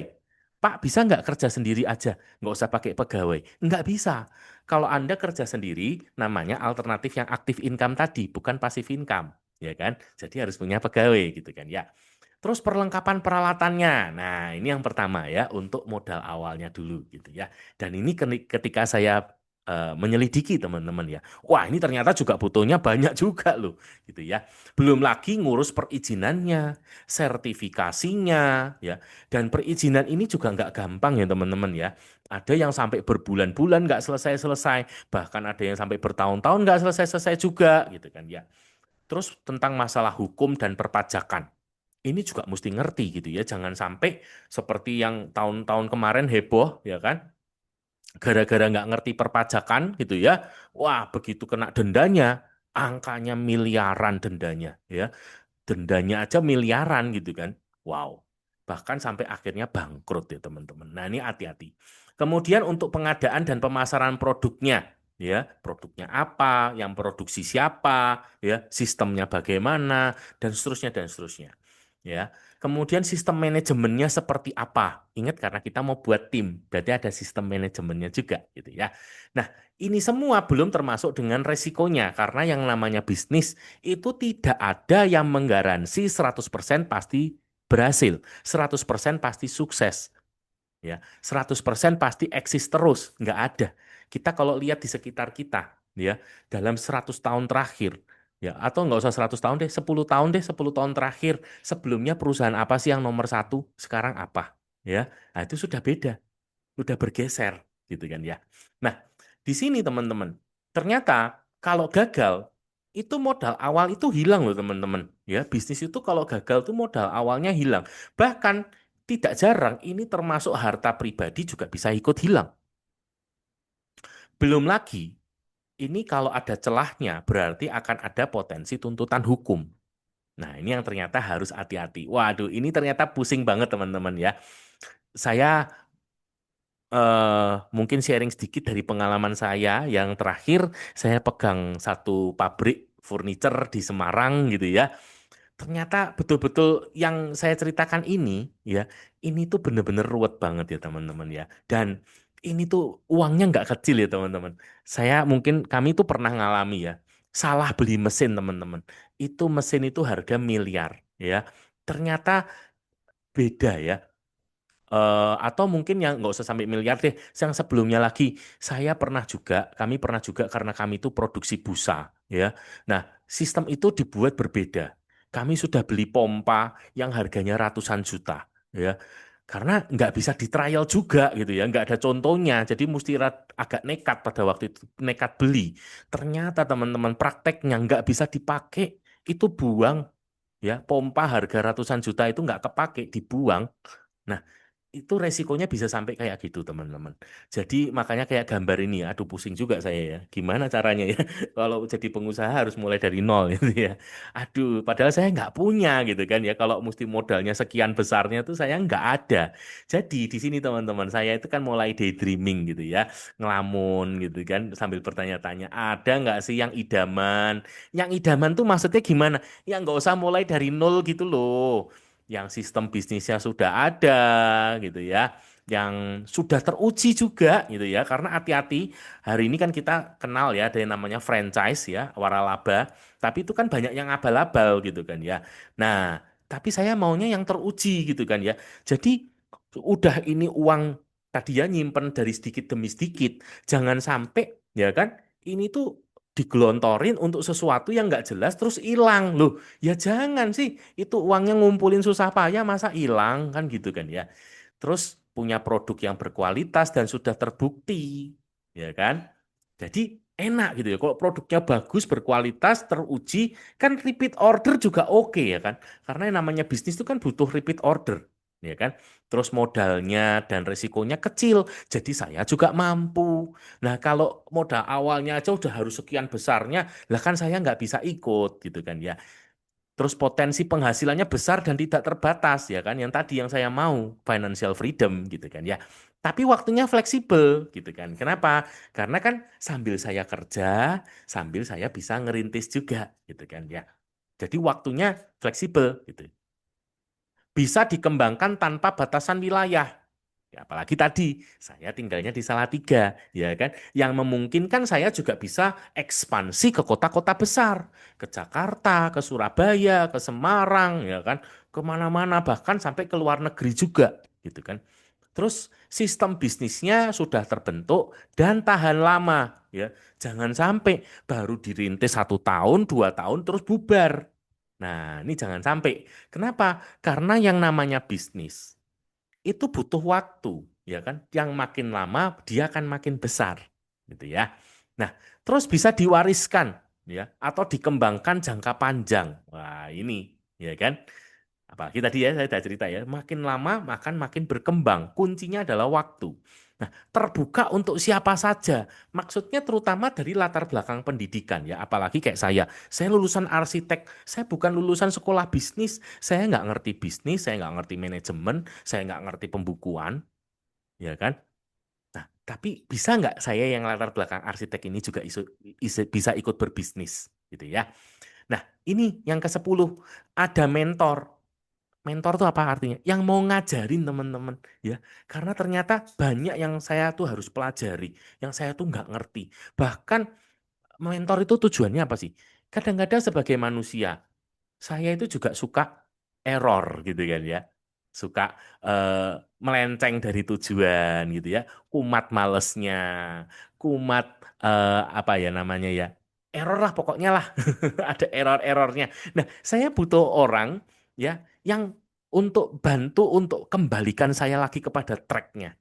Pak, bisa nggak kerja sendiri aja? Nggak usah pakai pegawai. Nggak bisa. Kalau Anda kerja sendiri, namanya alternatif yang aktif income tadi, bukan passive income. Ya kan? Jadi harus punya pegawai, gitu kan ya. Terus perlengkapan peralatannya. Nah, ini yang pertama ya, untuk modal awalnya dulu gitu ya. Dan ini ketika saya menyelidiki teman-teman ya. Wah, ini ternyata juga butuhnya banyak juga loh gitu ya. Belum lagi ngurus perizinannya, sertifikasinya ya. Dan perizinan ini juga nggak gampang ya teman-teman ya. Ada yang sampai berbulan-bulan nggak selesai-selesai, bahkan ada yang sampai bertahun-tahun nggak selesai-selesai juga gitu kan ya. Terus tentang masalah hukum dan perpajakan ini juga mesti ngerti gitu ya. Jangan sampai seperti yang tahun-tahun kemarin heboh ya kan. Gara-gara nggak ngerti perpajakan gitu ya. Wah, begitu kena dendanya, angkanya miliaran dendanya ya. Dendanya aja miliaran gitu kan. Wow. Bahkan sampai akhirnya bangkrut ya teman-teman. Nah, ini hati-hati. Kemudian untuk pengadaan dan pemasaran produknya ya, produknya apa, yang produksi siapa, ya, sistemnya bagaimana dan seterusnya dan seterusnya. Ya. Kemudian sistem manajemennya seperti apa? Ingat karena kita mau buat tim, berarti ada sistem manajemennya juga gitu ya. Nah, ini semua belum termasuk dengan resikonya karena yang namanya bisnis itu tidak ada yang menggaransi 100% pasti berhasil, 100% pasti sukses, ya, 100% pasti eksis terus, nggak ada. Kita kalau lihat di sekitar kita, ya, dalam 100 tahun terakhir, ya, atau nggak usah 100 tahun deh, 10 tahun deh, 10 tahun terakhir, sebelumnya perusahaan apa sih yang nomor satu, sekarang apa, ya, nah, itu sudah beda, udah bergeser, gitu kan ya. Nah, di sini teman-teman, ternyata kalau gagal itu modal awal itu hilang loh teman-teman. Ya, bisnis itu kalau gagal tuh modal awalnya hilang. Bahkan tidak jarang ini termasuk harta pribadi juga bisa ikut hilang. Belum lagi ini kalau ada celahnya berarti akan ada potensi tuntutan hukum. Nah, ini yang ternyata harus hati-hati. Waduh, ini ternyata pusing banget teman-teman ya. Saya mungkin sharing sedikit dari pengalaman saya yang terakhir saya pegang satu pabrik furniture di Semarang gitu ya. Ternyata betul-betul yang saya ceritakan ini ya, ini tuh bener-bener ruwet banget ya teman-teman ya. Dan ini tuh uangnya nggak kecil ya teman-teman. Saya mungkin kami tuh pernah ngalami ya, salah beli mesin teman-teman. Itu mesin itu harga miliar ya. Ternyata beda ya. Atau mungkin yang nggak usah sampai miliar deh, yang sebelumnya lagi, kami pernah juga karena kami itu produksi busa, ya. Nah, sistem itu dibuat berbeda. Kami sudah beli pompa yang harganya ratusan juta, ya. Karena nggak bisa di trial juga gitu ya, nggak ada contohnya. Jadi mesti agak nekat pada waktu itu, nekat beli. Ternyata teman-teman prakteknya nggak bisa dipakai, itu buang, ya. Pompa harga ratusan juta itu nggak kepake, dibuang. Nah, itu resikonya bisa sampai kayak gitu, teman-teman. Jadi makanya kayak gambar ini, ya, aduh pusing juga saya ya. Gimana caranya ya? Kalau jadi pengusaha harus mulai dari nol gitu ya. Aduh, padahal saya nggak punya gitu kan ya. Kalau mesti modalnya sekian besarnya tuh saya nggak ada. Jadi di sini teman-teman, saya itu kan mulai daydreaming gitu ya. Ngelamun gitu kan sambil bertanya-tanya, ada nggak sih yang idaman? Yang idaman tuh maksudnya gimana? Ya nggak usah mulai dari nol gitu loh, yang sistem bisnisnya sudah ada gitu ya, yang sudah teruji juga gitu ya. Karena hati-hati, hari ini kan kita kenal ya ada yang namanya franchise ya, waralaba, tapi itu kan banyak yang abal-abal gitu kan ya. Nah, tapi saya maunya yang teruji gitu kan ya. Jadi udah ini uang tadi ya nyimpen dari sedikit demi sedikit, jangan sampai ya kan ini tuh digelontorin untuk sesuatu yang nggak jelas terus hilang loh. Ya jangan sih, itu uangnya ngumpulin susah payah masa hilang kan gitu kan ya. Terus punya produk yang berkualitas dan sudah terbukti, ya kan? Jadi enak gitu ya. Kalau produknya bagus, berkualitas, teruji, kan repeat order juga oke ya kan? Karena yang namanya bisnis itu kan butuh repeat order, ya kan? Terus modalnya dan resikonya kecil, jadi saya juga mampu. Nah, kalau modal awalnya aja udah harus sekian besarnya, lah kan saya nggak bisa ikut gitu kan ya. Terus potensi penghasilannya besar dan tidak terbatas ya kan, yang tadi yang saya mau financial freedom gitu kan ya. Tapi waktunya fleksibel gitu kan. Kenapa? Karena kan sambil saya kerja, sambil saya bisa ngerintis juga gitu kan ya. Jadi waktunya fleksibel gitu. Bisa dikembangkan tanpa batasan wilayah. Ya, apalagi tadi saya tinggalnya di Salatiga, ya kan, yang memungkinkan saya juga bisa ekspansi ke kota-kota besar, ke Jakarta, ke Surabaya, ke Semarang, ya kan, kemana-mana bahkan sampai ke luar negeri juga, gitu kan. Terus sistem bisnisnya sudah terbentuk dan tahan lama, ya. Jangan sampai baru dirintis 1 tahun, 2 tahun terus bubar. Nah, ini jangan sampai. Kenapa? Karena yang namanya bisnis itu butuh waktu, ya kan? Yang makin lama dia akan makin besar, gitu ya. Nah, terus bisa diwariskan, ya, atau dikembangkan jangka panjang. Wah, ini, ya kan? Apalagi tadi ya saya sudah cerita ya, makin lama makin berkembang. Kuncinya adalah waktu. Nah, terbuka untuk siapa saja. Maksudnya terutama dari latar belakang pendidikan ya. Apalagi kayak saya lulusan arsitek, saya bukan lulusan sekolah bisnis. Saya nggak ngerti bisnis, saya nggak ngerti manajemen, saya nggak ngerti pembukuan, ya kan? Nah, tapi bisa nggak saya yang latar belakang arsitek ini juga bisa ikut berbisnis, gitu ya? Nah, ini yang ke-10 ada mentor. Mentor itu apa artinya? Yang mau ngajarin teman-teman, ya. Karena ternyata banyak yang saya tuh harus pelajari, yang saya tuh nggak ngerti. Bahkan mentor itu tujuannya apa sih? Kadang-kadang sebagai manusia, saya itu juga suka error gitu kan ya. Suka melenceng dari tujuan gitu ya. Kumat malesnya, kumat apa ya namanya ya. Error lah pokoknya lah. Ada error-errornya. Nah, saya butuh orang ya yang untuk bantu untuk kembalikan saya lagi kepada tracknya.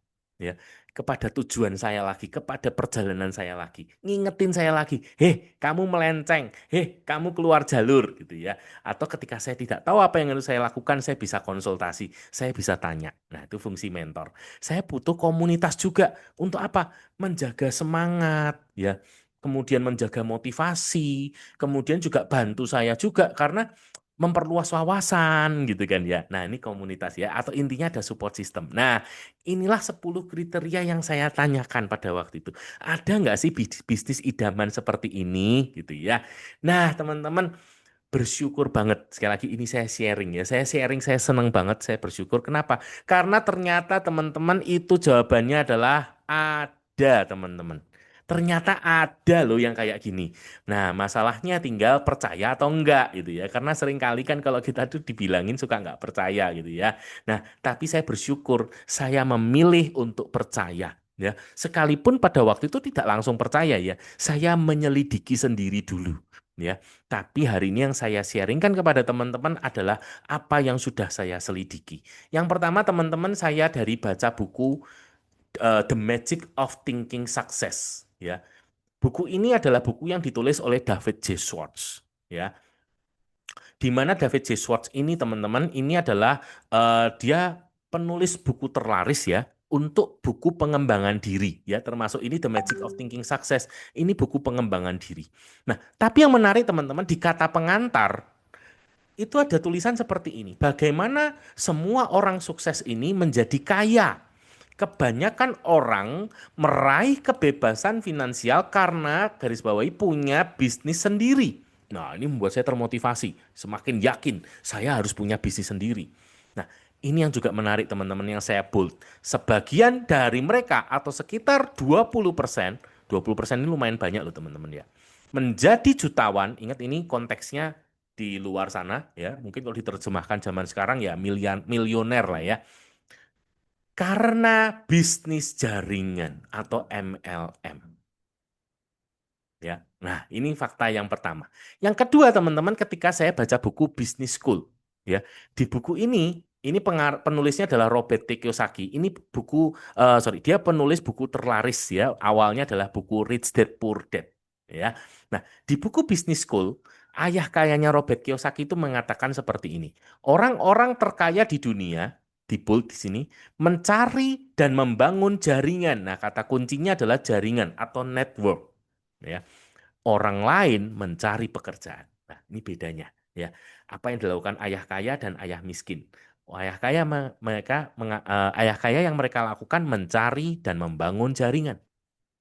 Ya, kepada tujuan saya lagi, kepada perjalanan saya lagi. Ngingetin saya lagi, heh, kamu melenceng, heh, kamu keluar jalur gitu ya. Atau ketika saya tidak tahu apa yang harus saya lakukan, saya bisa konsultasi, saya bisa tanya. Nah, itu fungsi mentor. Saya butuh komunitas juga untuk apa? Menjaga semangat, ya. Kemudian menjaga motivasi, kemudian juga bantu saya juga karena memperluas wawasan gitu kan ya. Nah, ini komunitas ya atau intinya ada support system. Nah, inilah 10 kriteria yang saya tanyakan pada waktu itu. Ada nggak sih bisnis idaman seperti ini gitu ya. Nah, teman-teman bersyukur banget. Sekali lagi ini saya sharing ya. Saya sharing, saya senang banget, saya bersyukur. Kenapa? Karena ternyata teman-teman itu jawabannya adalah ada, teman-teman. Ternyata ada loh yang kayak gini. Nah, masalahnya tinggal percaya atau enggak gitu ya. Karena seringkali kan kalau kita tuh dibilangin suka nggak percaya gitu ya. Nah, tapi saya bersyukur saya memilih untuk percaya. Ya, sekalipun pada waktu itu tidak langsung percaya ya, saya menyelidiki sendiri dulu. Ya, tapi hari ini yang saya sharingkan kepada teman-teman adalah apa yang sudah saya selidiki. Yang pertama teman-teman saya dari baca buku The Magic of Thinking Success. Ya, buku ini adalah buku yang ditulis oleh David J. Schwartz. Ya, di mana David J. Schwartz ini teman-teman ini adalah dia penulis buku terlaris ya untuk buku pengembangan diri ya termasuk ini The Magic of Thinking Success ini buku pengembangan diri. Nah, tapi yang menarik teman-teman di kata pengantar itu ada tulisan seperti ini. Bagaimana semua orang sukses ini menjadi kaya? Kebanyakan orang meraih kebebasan finansial karena garis bawahi punya bisnis sendiri. Nah, ini membuat saya termotivasi, semakin yakin saya harus punya bisnis sendiri. Nah, ini yang juga menarik teman-teman yang saya bold. Sebagian dari mereka atau sekitar 20%, 20% ini lumayan banyak loh teman-teman ya. Menjadi jutawan, ingat ini konteksnya di luar sana ya, mungkin kalau diterjemahkan zaman sekarang ya milioner lah ya. Karena bisnis jaringan atau MLM. Ya. Nah, ini fakta yang pertama. Yang kedua, teman-teman, ketika saya baca buku Business School, ya, di buku ini penulisnya adalah Robert T. Kiyosaki. Ini buku, sorry, dia penulis buku terlaris ya. Awalnya adalah buku Rich Dad Poor Dad, ya. Nah, di buku Business School, ayah kayanya Robert Kiyosaki itu mengatakan seperti ini. Orang-orang terkaya di dunia, di bold di sini, mencari dan membangun jaringan. Nah, kata kuncinya adalah jaringan atau network. Ya, orang lain mencari pekerjaan. Nah, ini bedanya ya. Apa yang dilakukan ayah kaya dan ayah miskin. Ayah kaya yang mereka lakukan mencari dan membangun jaringan.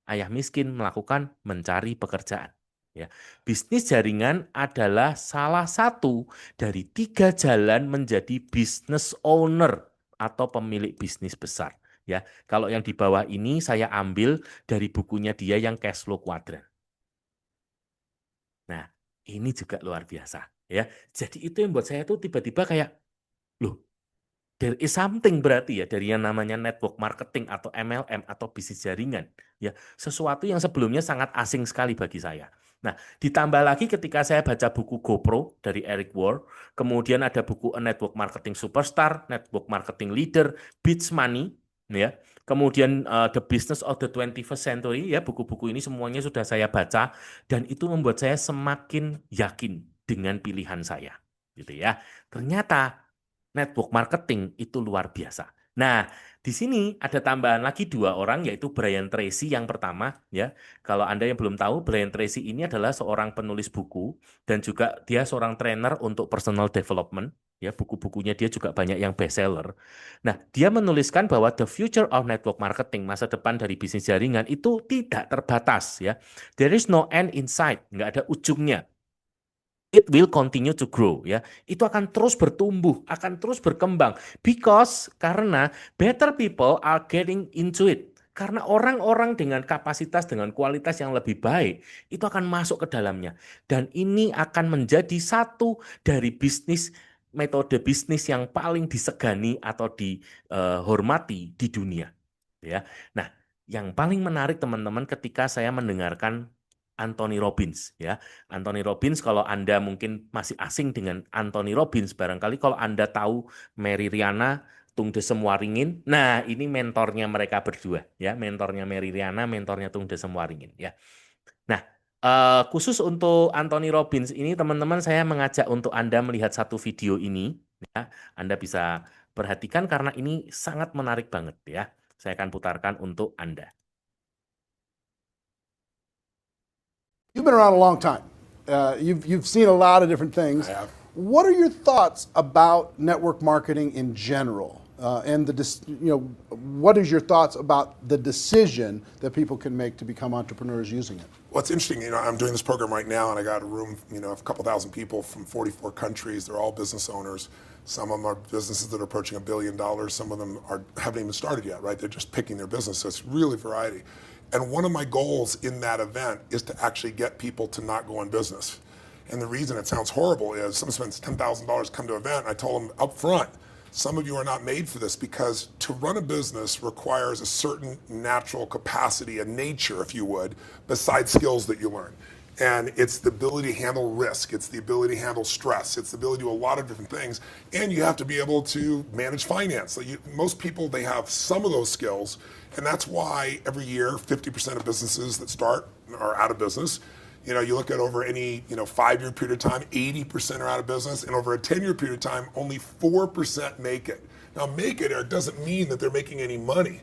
Ayah miskin melakukan mencari pekerjaan. Ya, bisnis jaringan adalah salah satu dari 3 jalan menjadi business owner atau pemilik bisnis besar. Ya, kalau yang di bawah ini saya ambil dari bukunya dia yang Cash Flow Quadrant. Nah, ini juga luar biasa. Ya, jadi itu yang buat saya tuh tiba-tiba kayak, loh, there is something berarti ya dari yang namanya network marketing atau MLM atau bisnis jaringan. Ya, sesuatu yang sebelumnya sangat asing sekali bagi saya. Nah, ditambah lagi ketika saya baca buku GoPro dari Eric Ward, kemudian ada buku A Network Marketing Superstar, Network Marketing Leader, Beats Money, ya. Kemudian The Business of the 21st Century, ya, buku-buku ini semuanya sudah saya baca dan itu membuat saya semakin yakin dengan pilihan saya, gitu ya. Ternyata network marketing itu luar biasa. Nah, di sini ada tambahan lagi 2 orang, yaitu Brian Tracy yang pertama, ya. Kalau Anda yang belum tahu, Brian Tracy ini adalah seorang penulis buku dan juga dia seorang trainer untuk personal development. Ya, buku-bukunya dia juga banyak yang bestseller. Nah, dia menuliskan bahwa the future of network marketing, masa depan dari bisnis jaringan itu tidak terbatas, ya. There is no end in sight, nggak ada ujungnya. It will continue to grow, ya. Itu akan terus bertumbuh, akan terus berkembang karena better people are getting into it. Karena orang-orang dengan kapasitas, dengan kualitas yang lebih baik itu akan masuk ke dalamnya. Dan ini akan menjadi satu dari metode bisnis yang paling disegani atau dihormati di dunia, ya. Nah, yang paling menarik teman-teman ketika saya mendengarkan Anthony Robbins, ya. Anthony Robbins, kalau Anda mungkin masih asing dengan Anthony Robbins, barangkali kalau Anda tahu Mary Riana, Tung Desem Waringin, nah ini mentornya mereka berdua, ya, mentornya Mary Riana, mentornya Tung Desem Waringin, ya. Nah, khusus untuk Anthony Robbins ini, teman-teman, saya mengajak untuk Anda melihat satu video ini, ya. Anda bisa perhatikan karena ini sangat menarik banget, ya. Saya akan putarkan untuk Anda. You've been around a long time. You've seen a lot of different things. I have. What are your thoughts about network marketing in general? And what is your thoughts about the decision that people can make to become entrepreneurs using it? Well, it's interesting. I'm doing this program right now, and I got a room, of a couple thousand people from 44 countries. They're all business owners. Some of them are businesses that are approaching $1 billion. Some of them haven't even started yet, right? They're just picking their business. So it's really variety. And one of my goals in that event is to actually get people to not go in business. And the reason it sounds horrible is someone spends $10,000 come to an event. I told them up front, some of you are not made for this because to run a business requires a certain natural capacity, a nature, if you would, besides skills that you learn. And it's the ability to handle risk. It's the ability to handle stress. It's the ability to do a lot of different things. And you have to be able to manage finance. So most people, they have some of those skills. And that's why every year, 50% of businesses that start are out of business. You look at over any 5-year period of time, 80% are out of business, and over a 10-year period of time, only 4% make it. Now, make it, Eric, doesn't mean that they're making any money,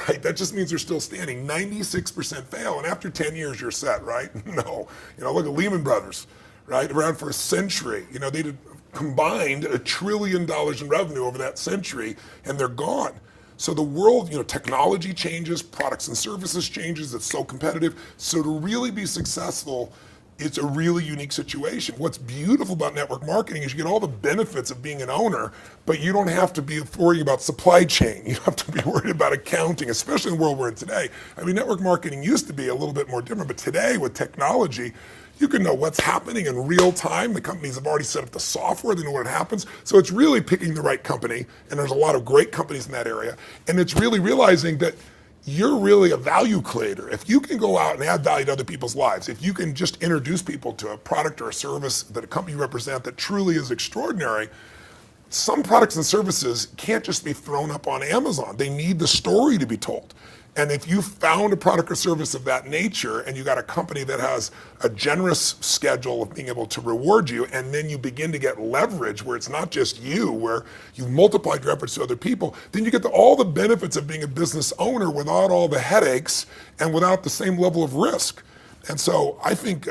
right? That just means they're still standing. 96% fail, and after 10 years, you're set, right? No. Look at Lehman Brothers, right? Around for a century. They did combined $1 trillion in revenue over that century, and they're gone. So the world, technology changes, products and services changes, it's so competitive. So to really be successful, it's a really unique situation. What's beautiful about network marketing is you get all the benefits of being an owner, but you don't have to be worrying about supply chain. You don't have to be worried about accounting, especially in the world we're in today. I mean, network marketing used to be a little bit more different, but today with technology, you can know what's happening in real time. The companies have already set up the software, they know what happens. So it's really picking the right company, and there's a lot of great companies in that area. And it's really realizing that you're really a value creator. If you can go out and add value to other people's lives, if you can just introduce people to a product or a service that a company you represent that truly is extraordinary, some products and services can't just be thrown up on Amazon. They need the story to be told. And if you found a product or service of that nature and you got a company that has a generous schedule of being able to reward you, and then you begin to get leverage where it's not just you, where you've multiplied your efforts to other people, then you get all the benefits of being a business owner without all the headaches and without the same level of risk. And so I think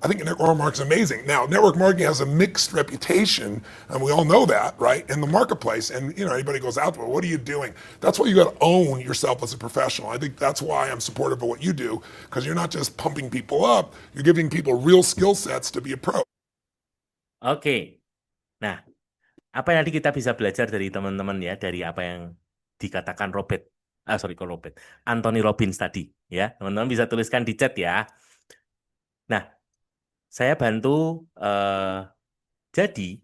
I think network marketing is amazing. Now, network marketing has a mixed reputation, and we all know that, right, in the marketplace. And anybody goes out there, what are you doing? That's why you got to own yourself as a professional. I think that's why I'm supportive of what you do, because you're not just pumping people up, you're giving people real skill sets to be a pro. Oke. Nah, apa yang nanti kita bisa belajar dari teman-teman ya, dari apa yang dikatakan Anthony Robbins tadi, ya, teman-teman bisa tuliskan di chat ya. Nah, saya bantu jadi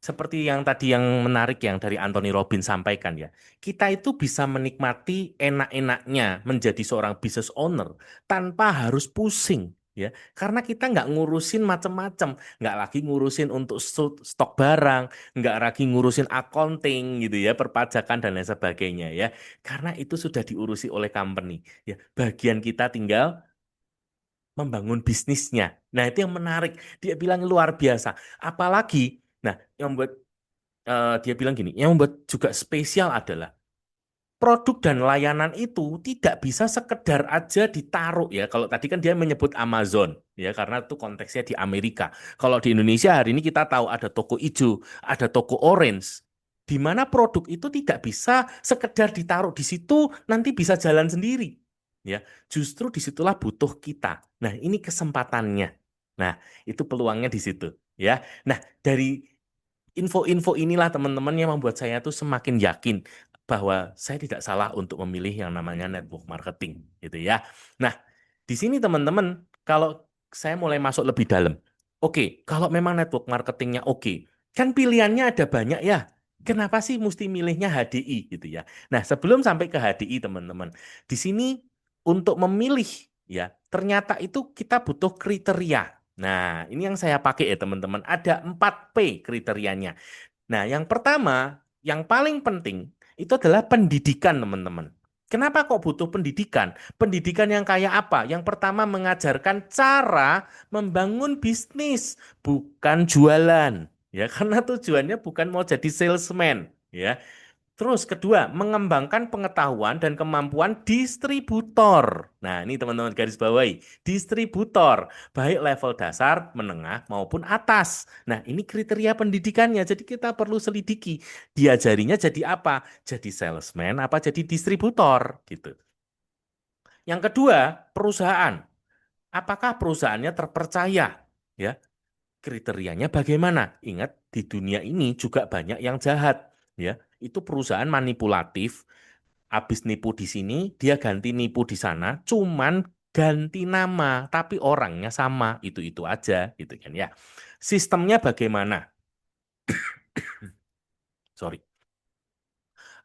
seperti yang tadi yang menarik yang dari Anthony Robbins sampaikan ya, kita itu bisa menikmati enak-enaknya menjadi seorang business owner tanpa harus pusing ya, karena kita nggak ngurusin macam-macam, nggak lagi ngurusin untuk stok barang, nggak lagi ngurusin accounting gitu ya, perpajakan dan lain sebagainya ya, karena itu sudah diurusi oleh company ya. Bagian kita tinggal membangun bisnisnya. Nah, itu yang menarik. Dia bilang luar biasa. Apalagi, nah, yang membuat dia bilang gini, yang membuat juga spesial adalah produk dan layanan itu tidak bisa sekedar aja ditaruh ya. Kalau tadi kan dia menyebut Amazon ya, karena itu konteksnya di Amerika. Kalau di Indonesia hari ini kita tahu ada toko hijau, ada toko orange, di mana produk itu tidak bisa sekedar ditaruh di situ nanti bisa jalan sendiri. Ya, justru disitulah butuh kita. Nah, ini kesempatannya. Nah, itu peluangnya di situ. Ya, nah dari info-info inilah teman-teman yang membuat saya tuh semakin yakin bahwa saya tidak salah untuk memilih yang namanya network marketing, gitu ya. Nah, di sini teman-teman, kalau saya mulai masuk lebih dalam, oke, kalau memang network marketingnya oke, kan pilihannya ada banyak ya. Kenapa sih mesti milihnya HDI gitu ya? Nah, sebelum sampai ke HDI teman-teman, di sini untuk memilih ya, ternyata itu kita butuh kriteria. Nah, ini yang saya pakai ya teman-teman. Ada 4P kriterianya. Nah, yang pertama, yang paling penting itu adalah pendidikan, teman-teman. Kenapa kok butuh pendidikan? Pendidikan yang kayak apa? Yang pertama mengajarkan cara membangun bisnis, bukan jualan. Ya, karena tujuannya bukan mau jadi salesman, ya. Terus kedua, mengembangkan pengetahuan dan kemampuan distributor. Nah, ini teman-teman garis bawahi. Distributor, baik level dasar, menengah, maupun atas. Nah, ini kriteria pendidikannya. Jadi kita perlu selidiki. Diajarinya jadi apa? Jadi salesman, apa jadi distributor? Gitu. Yang kedua, perusahaan. Apakah perusahaannya terpercaya? Ya, kriterianya bagaimana? Ingat, di dunia ini juga banyak yang jahat. Ya, itu perusahaan manipulatif, habis nipu di sini, dia ganti nipu di sana, cuman ganti nama, tapi orangnya sama, itu aja, gitu kan ya. Sistemnya bagaimana? Sorry.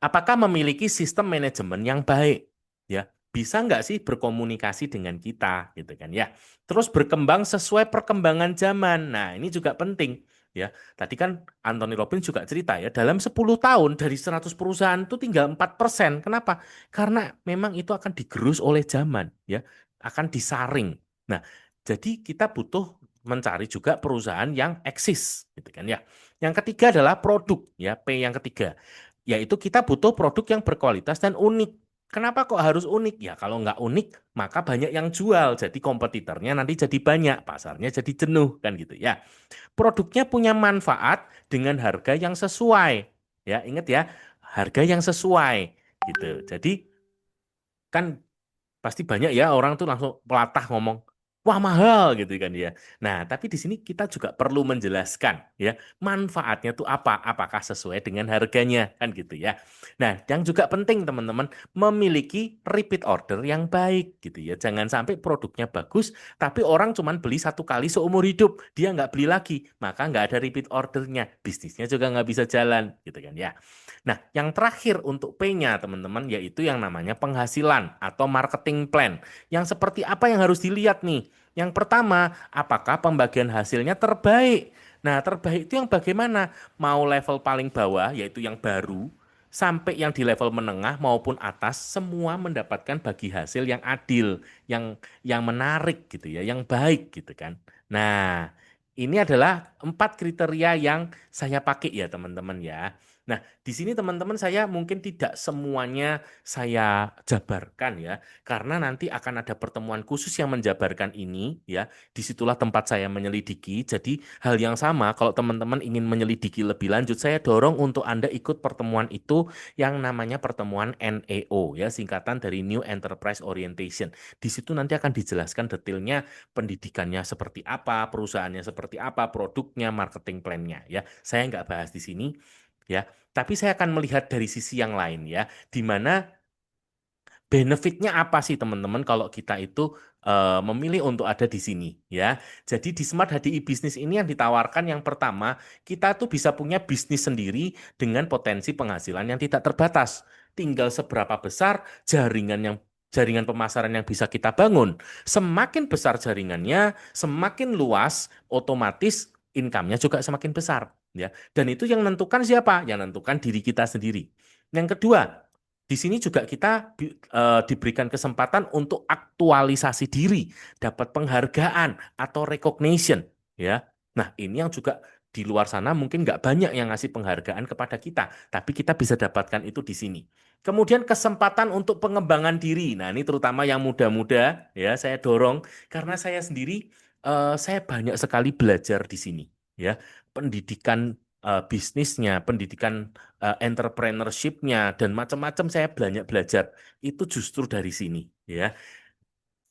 Apakah memiliki sistem manajemen yang baik? Ya, bisa nggak sih berkomunikasi dengan kita, gitu kan ya? Terus berkembang sesuai perkembangan zaman. Nah, ini juga penting. Ya, tadi kan Anthony Robbins juga cerita ya, dalam 10 tahun dari 100 perusahaan itu tinggal 4%. Kenapa? Karena memang itu akan digerus oleh zaman, ya, akan disaring. Nah, jadi kita butuh mencari juga perusahaan yang eksis, gitu kan ya. Yang ketiga adalah produk, ya, P yang ketiga, yaitu kita butuh produk yang berkualitas dan unik. Kenapa kok harus unik? Ya kalau nggak unik, maka banyak yang jual. Jadi kompetitornya nanti jadi banyak, pasarnya jadi jenuh, kan gitu ya. Produknya punya manfaat dengan harga yang sesuai. Ya, ingat ya, harga yang sesuai gitu. Jadi kan pasti banyak ya orang tuh langsung pelatah ngomong, wah mahal gitu kan ya. Nah, tapi di sini kita juga perlu menjelaskan ya, manfaatnya tuh apa, apakah sesuai dengan harganya kan gitu ya. Nah, yang juga penting teman-teman, memiliki repeat order yang baik gitu ya. Jangan sampai produknya bagus, tapi orang cuman beli satu kali seumur hidup, dia nggak beli lagi, maka nggak ada repeat ordernya, bisnisnya juga nggak bisa jalan gitu kan ya. Nah, yang terakhir untuk P-nya, teman-teman, yaitu yang namanya penghasilan atau marketing plan. Yang seperti apa yang harus dilihat nih? Yang pertama, apakah pembagian hasilnya terbaik? Nah, terbaik itu yang bagaimana? Mau level paling bawah, yaitu yang baru, sampai yang di level menengah maupun atas, semua mendapatkan bagi hasil yang adil, yang menarik gitu ya, yang baik gitu kan. Nah, ini adalah 4 kriteria yang saya pakai ya teman-teman ya. Nah, di sini teman-teman saya mungkin tidak semuanya saya jabarkan ya, karena nanti akan ada pertemuan khusus yang menjabarkan ini ya. Disitulah tempat saya menyelidiki. Jadi hal yang sama, kalau teman-teman ingin menyelidiki lebih lanjut, saya dorong untuk Anda ikut pertemuan itu yang namanya pertemuan NEO ya, singkatan dari New Enterprise Orientation. Di situ nanti akan dijelaskan detailnya pendidikannya seperti apa, perusahaannya seperti apa, produknya, marketing plan-nya ya. Saya nggak bahas di sini ya, tapi saya akan melihat dari sisi yang lain ya, di mana benefitnya apa sih teman-teman kalau kita itu memilih untuk ada di sini ya. Jadi di Smart HDI Business ini yang ditawarkan yang pertama, kita tuh bisa punya bisnis sendiri dengan potensi penghasilan yang tidak terbatas. Tinggal seberapa besar jaringan pemasaran yang bisa kita bangun. Semakin besar jaringannya, semakin luas, otomatis income-nya juga semakin besar ya. Dan itu yang menentukan siapa? Yang menentukan diri kita sendiri. Yang kedua, di sini juga kita diberikan kesempatan untuk aktualisasi diri, dapat penghargaan atau recognition, ya. Nah, ini yang juga di luar sana mungkin nggak banyak yang ngasih penghargaan kepada kita, tapi kita bisa dapatkan itu di sini. Kemudian kesempatan untuk pengembangan diri. Nah, ini terutama yang muda-muda, ya, saya dorong karena saya sendiri saya banyak sekali belajar di sini, ya. Pendidikan bisnisnya, pendidikan entrepreneurship-nya dan macam-macam saya banyak belajar itu justru dari sini ya.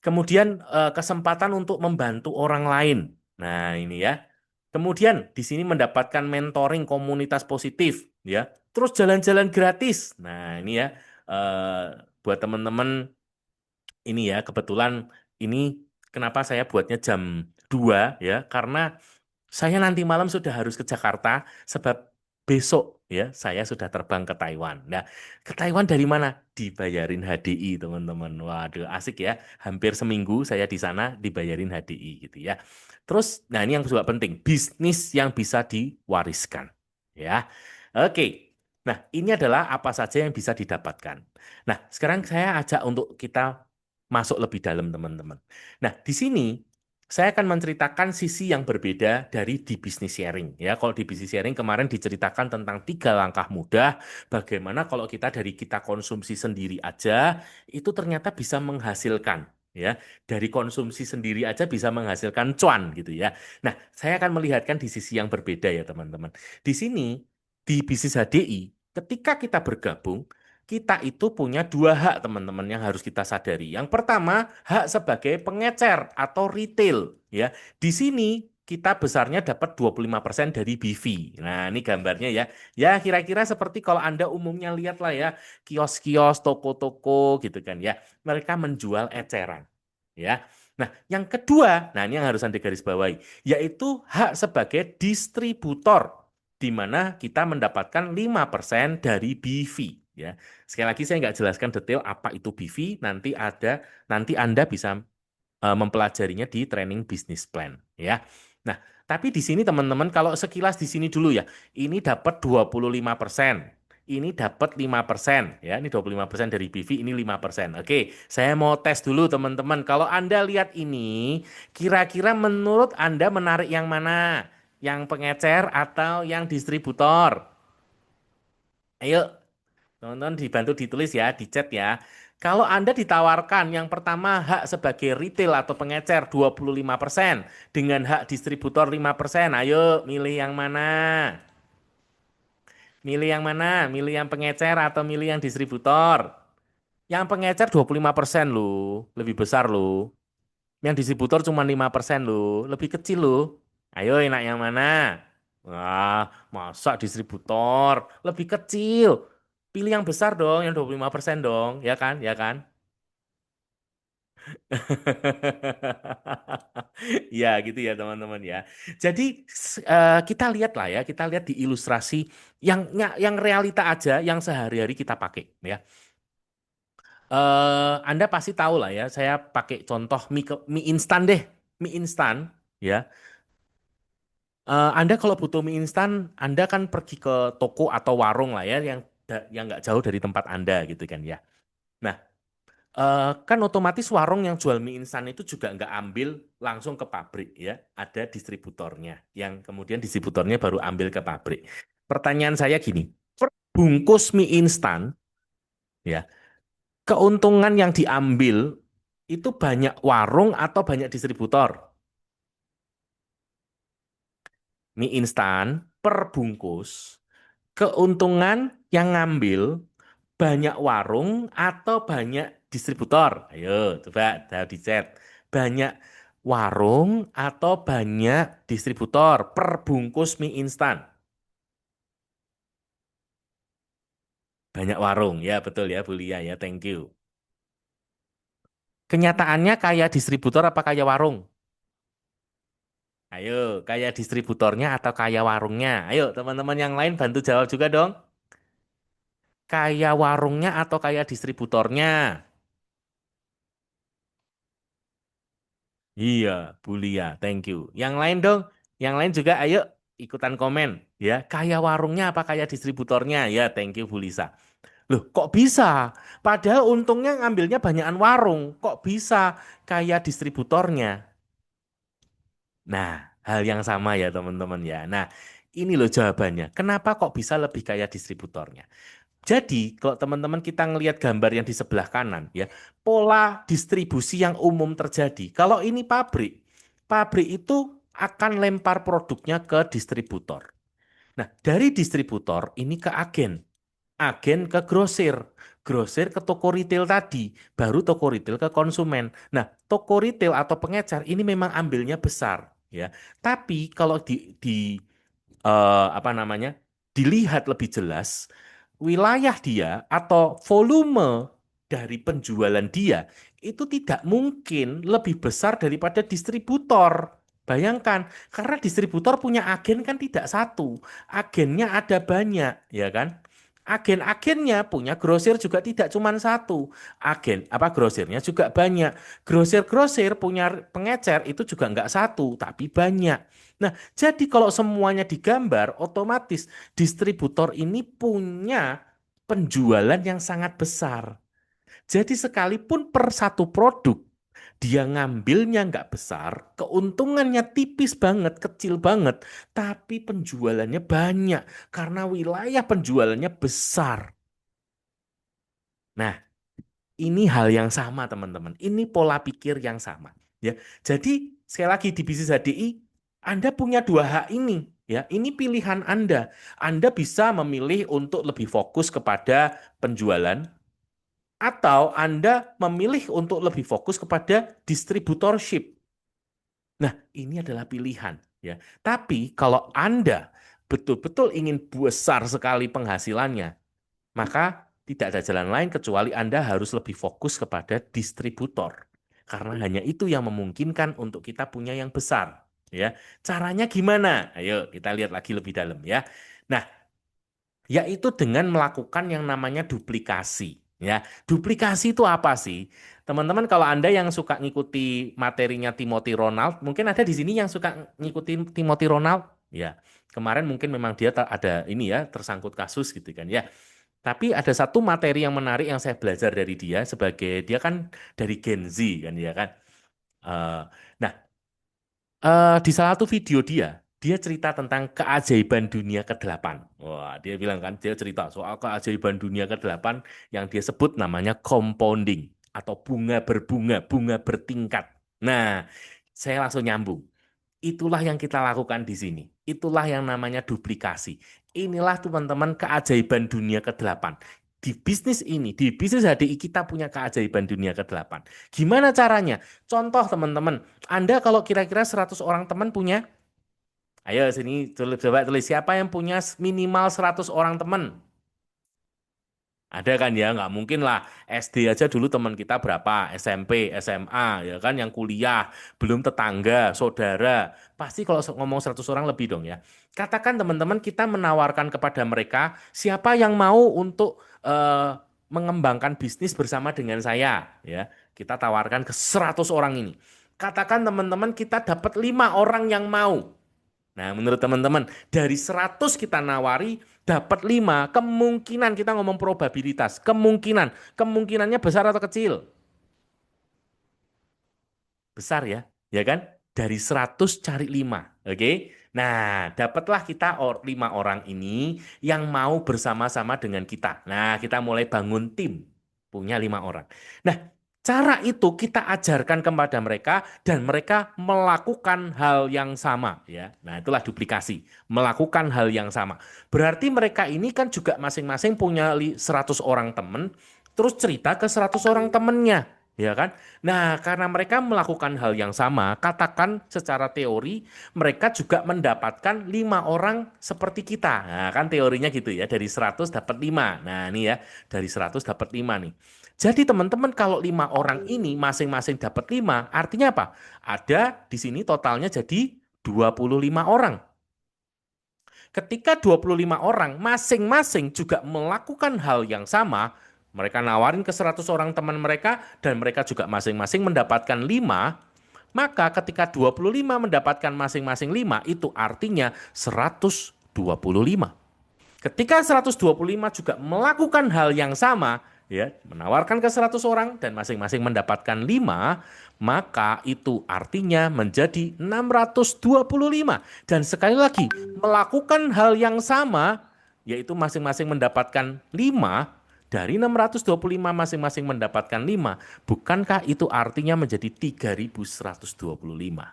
Kemudian kesempatan untuk membantu orang lain. Nah, ini ya. Kemudian di sini mendapatkan mentoring komunitas positif ya. Terus jalan-jalan gratis. Nah, ini ya eh, buat teman-teman ini ya kebetulan ini kenapa saya buatnya jam 2 ya karena saya nanti malam sudah harus ke Jakarta sebab besok ya saya sudah terbang ke Taiwan. Nah, ke Taiwan dari mana? Dibayarin HDI, teman-teman. Waduh, asik ya. Hampir seminggu saya di sana dibayarin HDI gitu ya. Terus, nah ini yang juga penting, bisnis yang bisa diwariskan. Ya. Oke. Nah, ini adalah apa saja yang bisa didapatkan. Nah, sekarang saya ajak untuk kita masuk lebih dalam, teman-teman. Nah, di sini saya akan menceritakan sisi yang berbeda dari di business sharing. Ya, kalau di business sharing kemarin diceritakan tentang 3 langkah mudah, bagaimana kalau kita dari kita konsumsi sendiri aja itu ternyata bisa menghasilkan. Ya, dari konsumsi sendiri aja bisa menghasilkan cuan gitu ya. Nah, saya akan melihatkan di sisi yang berbeda ya teman-teman. Di sini di bisnis HDI, ketika kita bergabung, kita itu punya 2 hak teman-teman yang harus kita sadari. Yang pertama, hak sebagai pengecer atau retail ya. Di sini kita besarnya dapat 25% dari BV. Nah, ini gambarnya ya. Ya, kira-kira seperti kalau Anda umumnya lihat lah ya, kios-kios, toko-toko gitu kan ya. Mereka menjual eceran. Ya. Nah, yang kedua, nah ini yang harus Anda garis bawahi, yaitu hak sebagai distributor di mana kita mendapatkan 5% dari BV ya. Sekali lagi saya nggak jelaskan detail apa itu BV, nanti Anda bisa mempelajarinya di training business plan ya. Nah, tapi di sini teman-teman kalau sekilas di sini dulu ya, ini dapat 25%. Ini dapat 5% ya, ini 25% dari BV, ini 5%. Oke, saya mau tes dulu teman-teman. Kalau Anda lihat ini, kira-kira menurut Anda menarik yang mana? Yang pengecer atau yang distributor? Ayo, teman-teman dibantu ditulis ya, di chat ya. Kalau Anda ditawarkan yang pertama hak sebagai retail atau pengecer 25% dengan hak distributor 5%, ayo milih yang mana? Milih yang mana? Milih yang pengecer atau milih yang distributor? Yang pengecer 25% loh, lebih besar loh. Yang distributor cuma 5% loh, lebih kecil loh. Ayo enak yang mana? Wah, masa distributor lebih kecil. Pilih yang besar dong, yang 25% dong, ya kan? Ya kan? Ya, gitu ya teman-teman ya. Jadi kita lihat lah ya, kita lihat di ilustrasi yang realita aja, yang sehari-hari kita pakai ya. Anda pasti tahu lah ya, saya pakai contoh mie instan deh, mie instan ya. Anda kalau butuh mie instan, Anda kan pergi ke toko atau warung lah ya, yang nggak jauh dari tempat Anda gitu kan ya. Nah, kan otomatis warung yang jual mie instan itu juga nggak ambil langsung ke pabrik ya, ada distributornya, yang kemudian distributornya baru ambil ke pabrik. Pertanyaan saya gini, per bungkus mie instan, ya, keuntungan yang diambil itu banyak warung atau banyak distributor. Mie instan per bungkus, keuntungan yang ngambil banyak warung atau banyak distributor? Ayo, coba di chat. Banyak warung atau banyak distributor per bungkus mie instan? Banyak warung, ya betul ya, Bu Lia ya, thank you. Kenyataannya kayak distributor apa kayak warung? Ayo, kayak distributornya atau kayak warungnya? Ayo, teman-teman yang lain bantu jawab juga dong. Kayak warungnya atau kayak distributornya? Iya, Bu Lia, thank you. Yang lain dong, yang lain juga ayo ikutan komen ya. Kayak warungnya apa kayak distributornya? Ya, thank you Bu Lisa. Loh, kok bisa? Padahal untungnya ngambilnya banyakan warung. Kok bisa kayak distributornya? Nah, hal yang sama ya teman-teman ya. Nah, ini loh jawabannya. Kenapa kok bisa lebih kayak distributornya? Jadi, kalau teman-teman kita ngelihat gambar yang di sebelah kanan, ya, pola distribusi yang umum terjadi. Kalau ini pabrik, pabrik itu akan lempar produknya ke distributor. Nah, dari distributor ini ke agen, agen ke grosir, grosir ke toko retail tadi, baru toko retail ke konsumen. Nah, toko retail atau pengecer ini memang ambilnya besar, ya. Tapi kalau apa namanya, dilihat lebih jelas wilayah dia atau volume dari penjualan dia itu tidak mungkin lebih besar daripada distributor. Bayangkan, karena distributor punya agen kan tidak satu, agennya ada banyak, ya kan? Agen-agennya punya grosir juga tidak cuma satu, agen apa grosirnya juga banyak. Grosir-grosir punya pengecer itu juga nggak satu, tapi banyak. Nah, jadi kalau semuanya digambar, otomatis distributor ini punya penjualan yang sangat besar. Jadi sekalipun per satu produk dia ngambilnya nggak besar, keuntungannya tipis banget, kecil banget, tapi penjualannya banyak karena wilayah penjualannya besar. Nah, ini hal yang sama teman-teman. Ini pola pikir yang sama. Ya, jadi sekali lagi di bisnis HDI, Anda punya dua hak ini. Ya, ini pilihan Anda. Anda bisa memilih untuk lebih fokus kepada penjualan atau Anda memilih untuk lebih fokus kepada distributorship. Nah, ini adalah pilihan, ya. Tapi kalau Anda betul-betul ingin besar sekali penghasilannya, maka tidak ada jalan lain kecuali Anda harus lebih fokus kepada distributor. Karena hanya itu yang memungkinkan untuk kita punya yang besar, ya. Caranya gimana? Ayo kita lihat lagi lebih dalam, ya. Nah, yaitu dengan melakukan yang namanya duplikasi. Ya, duplikasi itu apa sih? Teman-teman, kalau Anda yang suka ngikuti materinya Timothy Ronald, mungkin ada di sini yang suka ngikuti Timothy Ronald. Ya, kemarin mungkin memang dia ada ini ya, tersangkut kasus gitu kan ya. Tapi ada satu materi yang menarik yang saya belajar dari dia sebagai dia kan dari Gen Z kan ya kan. Eh, nah, di salah satu video dia cerita tentang keajaiban dunia ke-8. Wah, dia bilang kan, dia cerita soal keajaiban dunia ke-8 yang dia sebut namanya compounding atau bunga berbunga, bunga bertingkat. Nah, saya langsung nyambung. Itulah yang kita lakukan di sini. Itulah yang namanya duplikasi. Inilah teman-teman keajaiban dunia ke-8. Di bisnis ini, di bisnis HDI kita punya keajaiban dunia ke-8. Gimana caranya? Contoh teman-teman, Anda kalau kira-kira 100 orang teman punya, ayo sini coba tulis siapa yang punya minimal 100 orang teman? Ada kan ya, nggak mungkin lah. SD aja dulu teman kita berapa, SMP, SMA, ya kan, yang kuliah, belum tetangga, saudara. Pasti kalau ngomong 100 orang lebih dong ya. Katakan teman-teman kita menawarkan kepada mereka, siapa yang mau untuk mengembangkan bisnis bersama dengan saya, ya. Kita tawarkan ke 100 orang ini. Katakan teman-teman kita dapat 5 orang yang mau. Nah, menurut teman-teman, dari 100 kita nawari, dapat 5, kemungkinan kita ngomong probabilitas, kemungkinannya besar atau kecil? Besar ya, ya kan? Dari 100 cari 5, oke? Nah, dapatlah kita 5 orang ini yang mau bersama-sama dengan kita. Nah, kita mulai bangun tim, punya 5 orang. Nah, cara itu kita ajarkan kepada mereka dan mereka melakukan hal yang sama, ya. Nah, itulah duplikasi, melakukan hal yang sama. Berarti mereka ini kan juga masing-masing punya 100 orang teman, terus cerita ke 100 orang temennya, ya kan? Nah, karena mereka melakukan hal yang sama, katakan secara teori mereka juga mendapatkan 5 orang seperti kita. Nah, kan teorinya gitu ya, dari 100 dapat 5. Nah, ini ya, dari 100 dapat 5 nih. Jadi teman-teman kalau 5 orang ini masing-masing dapat 5, artinya apa? Ada di sini totalnya jadi 25 orang. Ketika 25 orang masing-masing juga melakukan hal yang sama, mereka nawarin ke 100 orang teman mereka dan mereka juga masing-masing mendapatkan 5, maka ketika 25 mendapatkan masing-masing 5 itu artinya 125. Ketika 125 juga melakukan hal yang sama, ya, menawarkan ke 100 orang dan masing-masing mendapatkan 5, maka itu artinya menjadi 625. Dan sekali lagi, melakukan hal yang sama, yaitu masing-masing mendapatkan 5, dari 625 masing-masing mendapatkan 5, bukankah itu artinya menjadi 3125?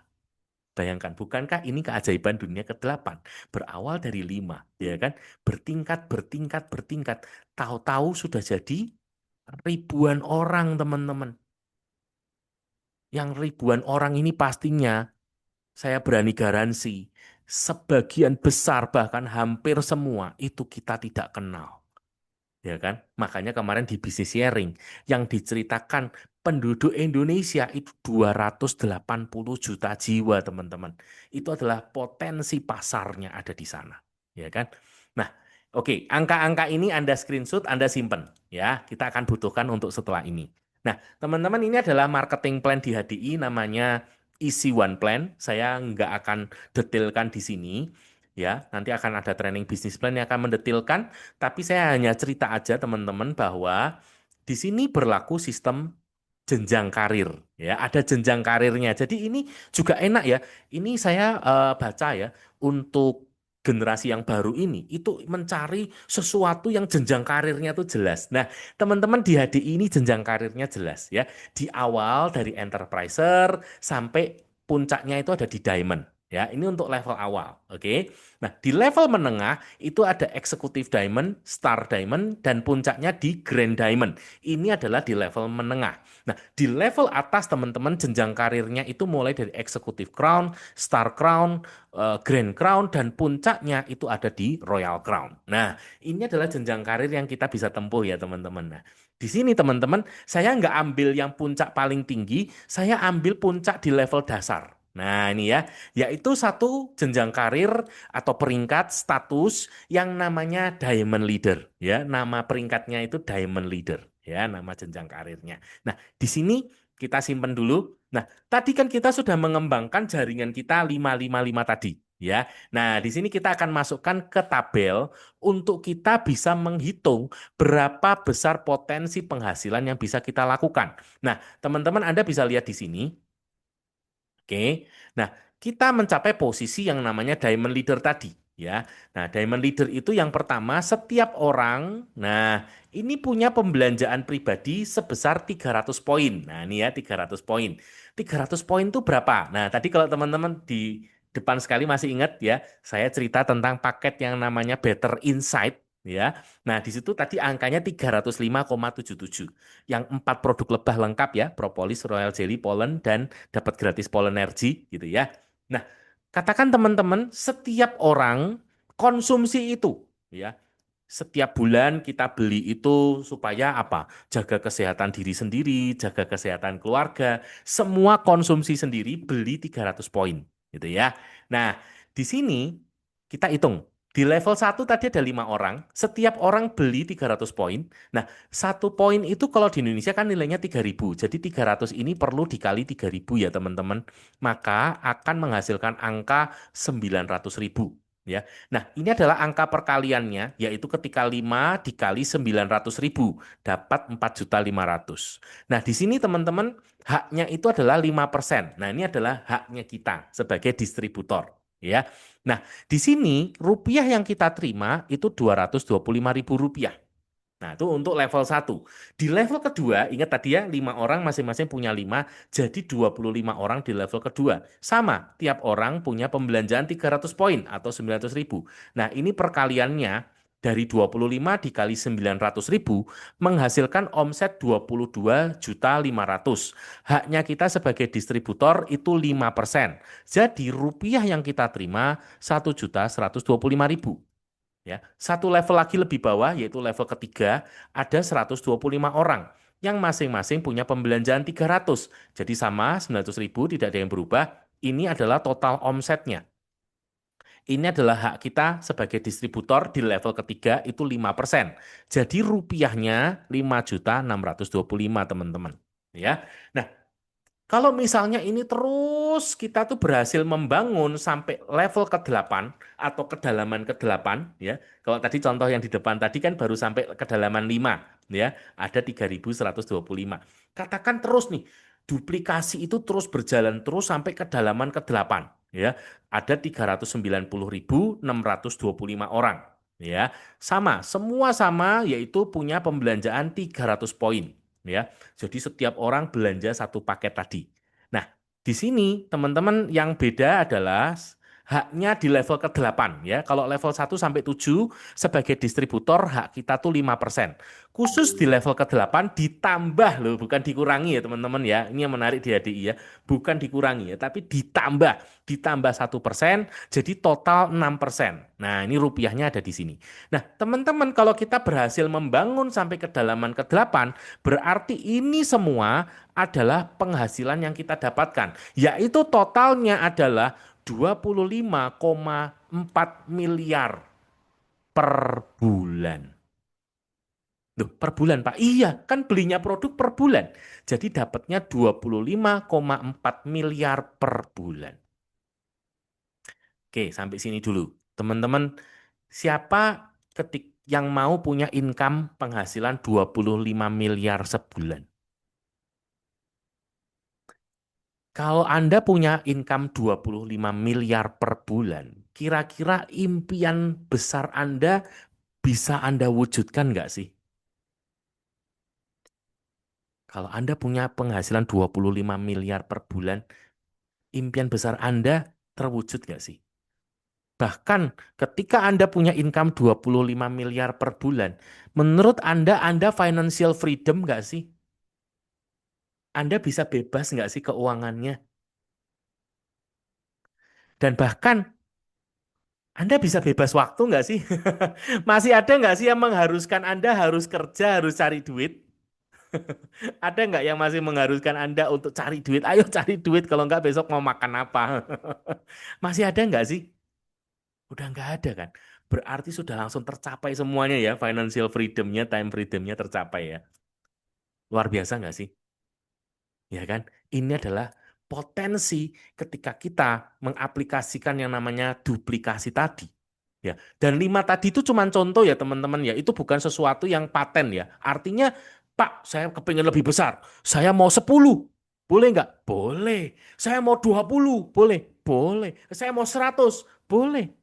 Bayangkan, bukankah ini keajaiban dunia ke-8? Berawal dari 5, ya kan? Bertingkat, bertingkat, bertingkat. Tahu-tahu sudah jadi ribuan orang, teman-teman. Yang ribuan orang ini pastinya, saya berani garansi, sebagian besar, bahkan hampir semua, itu kita tidak kenal. Ya kan? Makanya kemarin di bisnis sharing yang diceritakan penduduk Indonesia itu 280 juta jiwa, teman-teman. Itu adalah potensi pasarnya ada di sana, ya kan? Nah, oke, angka-angka ini Anda screenshot, Anda simpen, ya. Kita akan butuhkan untuk setelah ini. Nah, teman-teman, ini adalah marketing plan di HDI, namanya Easy One Plan. Saya nggak akan detailkan di sini. Ya, nanti akan ada training bisnis plan yang akan mendetilkan, tapi saya hanya cerita aja teman-teman bahwa di sini berlaku sistem jenjang karir, ya, ada jenjang karirnya. Jadi ini juga enak ya. Ini saya baca ya, untuk generasi yang baru ini itu mencari sesuatu yang jenjang karirnya itu jelas. Nah, teman-teman di HDI ini jenjang karirnya jelas ya. Di awal dari enterpriser sampai puncaknya itu ada di diamond. Ya, ini untuk level awal, oke. Nah, di level menengah itu ada eksekutif diamond, star diamond, dan puncaknya di grand diamond. Ini adalah di level menengah. Nah, di level atas teman-teman jenjang karirnya itu mulai dari eksekutif crown, star crown, grand crown, dan puncaknya itu ada di royal crown. Nah, ini adalah jenjang karir yang kita bisa tempuh ya teman-teman. Nah, di sini teman-teman, saya nggak ambil yang puncak paling tinggi, saya ambil puncak di level dasar. Nah, ini ya, yaitu satu jenjang karir atau peringkat status yang namanya diamond leader. Ya, nama peringkatnya itu diamond leader. Ya, nama jenjang karirnya. Nah, di sini kita simpan dulu. Nah, tadi kan kita sudah mengembangkan jaringan kita 555 tadi. Ya, nah di sini kita akan masukkan ke tabel untuk kita bisa menghitung berapa besar potensi penghasilan yang bisa kita lakukan. Nah, teman-teman Anda bisa lihat di sini. Oke. Nah, kita mencapai posisi yang namanya diamond leader tadi, ya. Nah, diamond leader itu yang pertama, setiap orang, nah, ini punya pembelanjaan pribadi sebesar 300 poin. Nah, ini ya 300 poin. 300 poin itu berapa? Nah, tadi kalau teman-teman di depan sekali masih ingat ya, saya cerita tentang paket yang namanya Better Insight, ya. Nah, di situ tadi angkanya 305,77. Yang 4 produk lebah lengkap ya, propolis, royal jelly, pollen, dan dapat gratis pollen energy gitu ya. Nah, katakan teman-teman setiap orang konsumsi itu ya. Setiap bulan kita beli itu supaya apa? Jaga kesehatan diri sendiri, jaga kesehatan keluarga, semua konsumsi sendiri beli 300 poin gitu ya. Nah, di sini kita hitung. Di level 1 tadi ada 5 orang, setiap orang beli 300 poin. Nah, 1 poin itu kalau di Indonesia kan nilainya 3.000. Jadi 300 ini perlu dikali 3.000 ya teman-teman. Maka akan menghasilkan angka 900.000. Ya. Nah, ini adalah angka perkaliannya, yaitu ketika 5 dikali 900.000, dapat 4.500.000. Nah, di sini teman-teman, haknya itu adalah 5%. Nah, ini adalah haknya kita sebagai distributor. ya. Nah, di sini rupiah yang kita terima itu Rp225.000. Nah, itu untuk level satu. Di level kedua, ingat tadi ya, 5 orang masing-masing punya 5, jadi 25 orang di level kedua. Sama, tiap orang punya pembelanjaan 300 poin atau 900.000. Nah, ini perkaliannya dari 25 dikali 900.000 menghasilkan omset 22.500.000. Haknya kita sebagai distributor itu 5%. Jadi rupiah yang kita terima 1.125.000. Ya, satu level lagi lebih bawah yaitu level ketiga ada 125 orang yang masing-masing punya pembelanjaan 300. Jadi sama 900.000 tidak ada yang berubah. Ini adalah total omsetnya. Ini adalah hak kita sebagai distributor di level ketiga itu 5%. Jadi rupiahnya 5.625 teman-teman. Ya. Nah, kalau misalnya ini terus kita tuh berhasil membangun sampai level ke-8 atau kedalaman ke-8 ya. Kalau tadi contoh yang di depan tadi kan baru sampai kedalaman 5 ya, ada 3.125. Katakan terus nih, duplikasi itu terus berjalan terus sampai kedalaman ke-8 ya. Ada 390.625 orang ya. Sama, semua sama yaitu punya pembelanjaan 300 poin ya. Jadi setiap orang belanja satu paket tadi. Nah, di sini teman-teman yang beda adalah haknya di level ke-8 ya. Kalau level 1 sampai 7 sebagai distributor hak kita tuh 5%. Khusus di level ke-8 ditambah loh, bukan dikurangi ya teman-teman ya. Ini yang menarik di HDI ya. Bukan dikurangi ya, tapi ditambah 1%, jadi total 6%. Nah, ini rupiahnya ada di sini. Nah, teman-teman kalau kita berhasil membangun sampai kedalaman ke-8, berarti ini semua adalah penghasilan yang kita dapatkan, yaitu totalnya adalah 25,4 miliar per bulan. Loh, per bulan, Pak. Iya, kan belinya produk per bulan. Jadi dapatnya 25,4 miliar per bulan. Oke, sampai sini dulu. Teman-teman, siapa yang mau punya income penghasilan 25 miliar sebulan? Kalau Anda punya income 25 miliar per bulan, kira-kira impian besar Anda bisa Anda wujudkan nggak sih? Kalau Anda punya penghasilan 25 miliar per bulan, impian besar Anda terwujud nggak sih? Bahkan ketika Anda punya income 25 miliar per bulan, menurut Anda financial freedom nggak sih? Anda bisa bebas nggak sih keuangannya? Dan bahkan Anda bisa bebas waktu nggak sih? Masih ada nggak sih yang mengharuskan Anda harus kerja, harus cari duit? Ada nggak yang masih mengharuskan Anda untuk cari duit? Ayo cari duit, kalau nggak besok mau makan apa? Masih ada nggak sih? Udah nggak ada kan? Berarti sudah langsung tercapai semuanya ya, financial freedom-nya, time freedom-nya tercapai ya. Luar biasa nggak sih? Ya kan? Ini adalah potensi ketika kita mengaplikasikan yang namanya duplikasi tadi. Ya, dan 5 tadi itu cuma contoh ya teman-teman ya. Itu bukan sesuatu yang paten ya. Artinya, Pak, saya kepingin lebih besar. Saya mau 10. Boleh nggak? Boleh. Saya mau 20. Boleh. Boleh. Saya mau 100. Boleh.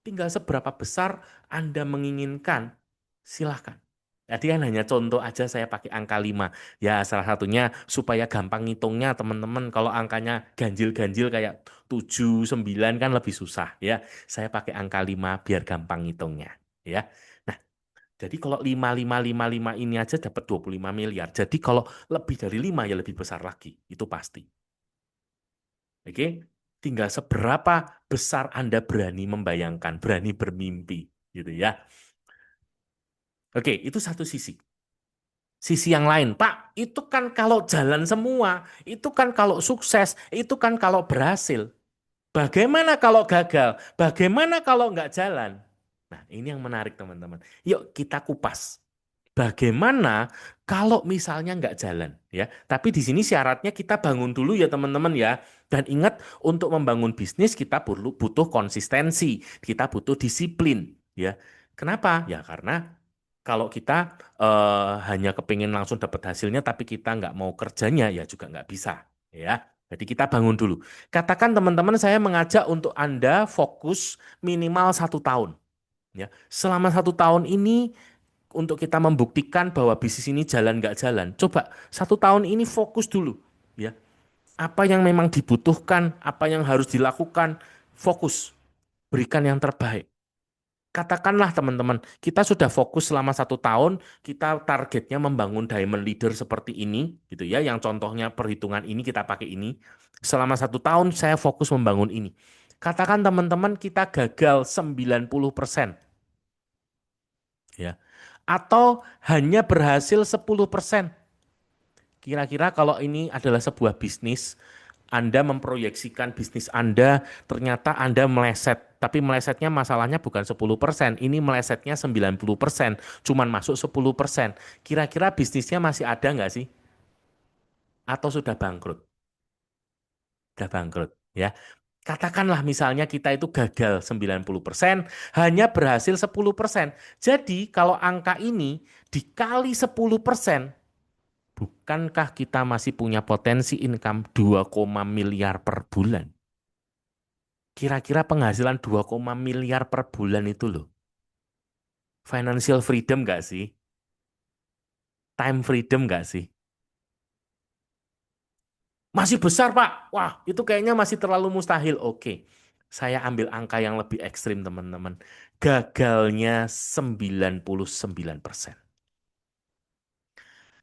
Tinggal seberapa besar Anda menginginkan. Silahkan. Jadi kan hanya contoh aja saya pakai angka 5. Ya salah satunya supaya gampang ngitungnya teman-teman. Kalau angkanya ganjil-ganjil kayak 7, 9 kan lebih susah ya. Saya pakai angka 5 biar gampang ngitungnya. Ya. Nah, jadi kalau 5, 5, 5, 5 ini aja dapat 25 miliar. Jadi kalau lebih dari 5 ya lebih besar lagi. Itu pasti. Oke? Tinggal seberapa besar Anda berani membayangkan, berani bermimpi. Gitu ya. Oke, itu satu sisi. Sisi yang lain, Pak, itu kan kalau jalan semua, itu kan kalau sukses, itu kan kalau berhasil. Bagaimana kalau gagal? Bagaimana kalau nggak jalan? Nah, ini yang menarik teman-teman. Yuk kita kupas. Bagaimana kalau misalnya nggak jalan? Ya, tapi di sini syaratnya kita bangun dulu ya teman-teman ya. Dan ingat, untuk membangun bisnis kita perlu butuh konsistensi, kita butuh disiplin. Ya, kenapa? Ya karena kalau kita hanya kepingin langsung dapat hasilnya, tapi kita nggak mau kerjanya, ya juga nggak bisa. Ya. Jadi kita bangun dulu. Katakan teman-teman saya mengajak untuk Anda fokus minimal 1 tahun. Ya, selama 1 tahun ini untuk kita membuktikan bahwa bisnis ini jalan nggak jalan. Coba 1 tahun ini fokus dulu. Ya, apa yang memang dibutuhkan, apa yang harus dilakukan, fokus. Berikan yang terbaik. Katakanlah teman-teman, kita sudah fokus selama 1 tahun, kita targetnya membangun diamond leader seperti ini, gitu ya, yang contohnya perhitungan ini kita pakai ini. Selama 1 tahun saya fokus membangun ini. Katakan teman-teman kita gagal 90%, ya, atau hanya berhasil 10%. Kira-kira kalau ini adalah sebuah bisnis, Anda memproyeksikan bisnis Anda, ternyata Anda meleset. Tapi melesetnya masalahnya bukan 10%, ini melesetnya 90%, cuman masuk 10%. Kira-kira bisnisnya masih ada nggak sih? Atau sudah bangkrut? Sudah bangkrut, ya. Katakanlah misalnya kita itu gagal 90%, hanya berhasil 10%. Jadi kalau angka ini dikali 10%, bukankah kita masih punya potensi income 2, miliar per bulan? Kira-kira penghasilan 2, miliar per bulan itu loh. Financial freedom nggak sih? Time freedom nggak sih? Masih besar, Pak. Wah, itu kayaknya masih terlalu mustahil. Oke, saya ambil angka yang lebih ekstrim, teman-teman. Gagalnya 99%.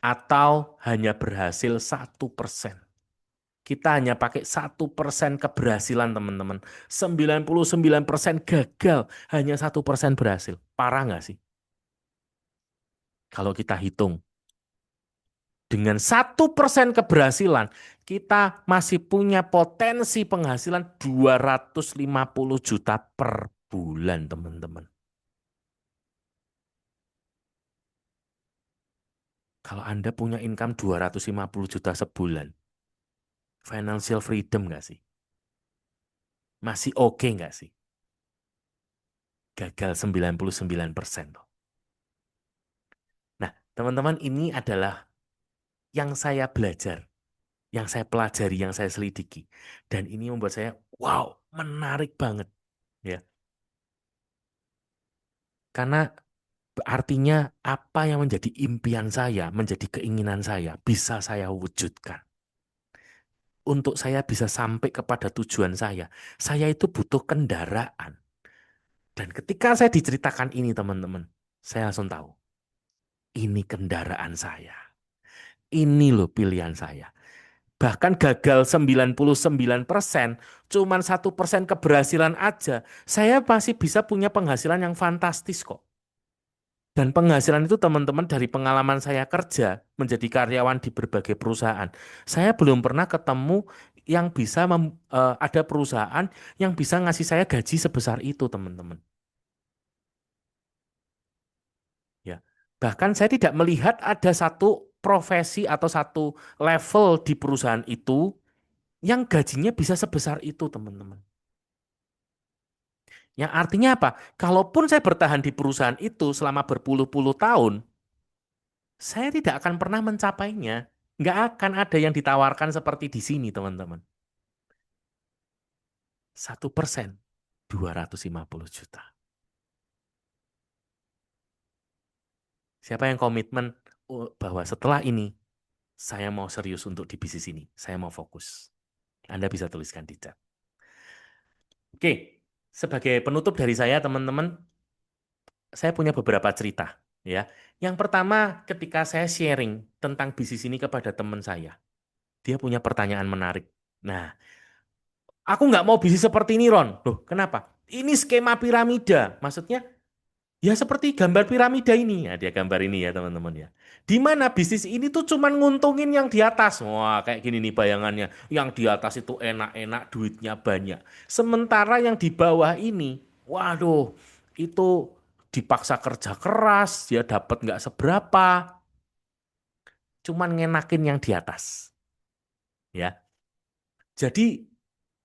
Atau hanya berhasil 1%. Kita hanya pakai 1% keberhasilan, teman-teman. 99% gagal, hanya 1% berhasil. Parah nggak sih? Kalau kita hitung. Dengan 1% keberhasilan, kita masih punya potensi penghasilan 250 juta per bulan, teman-teman. Kalau Anda punya income 250 juta sebulan, financial freedom nggak sih? Masih oke nggak sih? Gagal 99% loh. Nah, teman-teman, ini adalah yang saya belajar, yang saya pelajari, yang saya selidiki. Dan ini membuat saya, wow, menarik banget. Ya, karena artinya apa yang menjadi impian saya, menjadi keinginan saya, bisa saya wujudkan. Untuk saya bisa sampai kepada tujuan saya itu butuh kendaraan. Dan ketika saya diceritakan ini teman-teman, saya langsung tahu, ini kendaraan saya. Ini loh pilihan saya. Bahkan gagal 99%, cuman 1% keberhasilan aja, saya masih bisa punya penghasilan yang fantastis kok. Dan penghasilan itu teman-teman dari pengalaman saya kerja menjadi karyawan di berbagai perusahaan. Saya belum pernah ketemu yang bisa ada perusahaan yang bisa ngasih saya gaji sebesar itu, teman-teman. Ya. Bahkan saya tidak melihat ada satu profesi atau satu level di perusahaan itu yang gajinya bisa sebesar itu, teman-teman. Yang artinya apa? Kalaupun saya bertahan di perusahaan itu selama berpuluh-puluh tahun, saya tidak akan pernah mencapainya. Nggak akan ada yang ditawarkan seperti di sini, teman-teman. 1%, 250 juta. Siapa yang komitmen bahwa setelah ini, saya mau serius untuk di bisnis ini. Saya mau fokus. Anda bisa tuliskan di chat. Oke, sebagai penutup dari saya, teman-teman, saya punya beberapa cerita. Ya, yang pertama, ketika saya sharing tentang bisnis ini kepada teman saya, dia punya pertanyaan menarik. Nah, aku nggak mau bisnis seperti ini, Ron. Loh, kenapa? Ini skema piramida. Maksudnya, ya seperti gambar piramida ini. Ya, dia gambar ini ya, teman-teman ya. Di mana bisnis ini tuh cuman nguntungin yang di atas. Wah, kayak gini nih bayangannya. Yang di atas itu enak-enak, duitnya banyak. Sementara yang di bawah ini, waduh, itu dipaksa kerja keras, dia dapat nggak seberapa. Cuman ngenakin yang di atas. Ya, jadi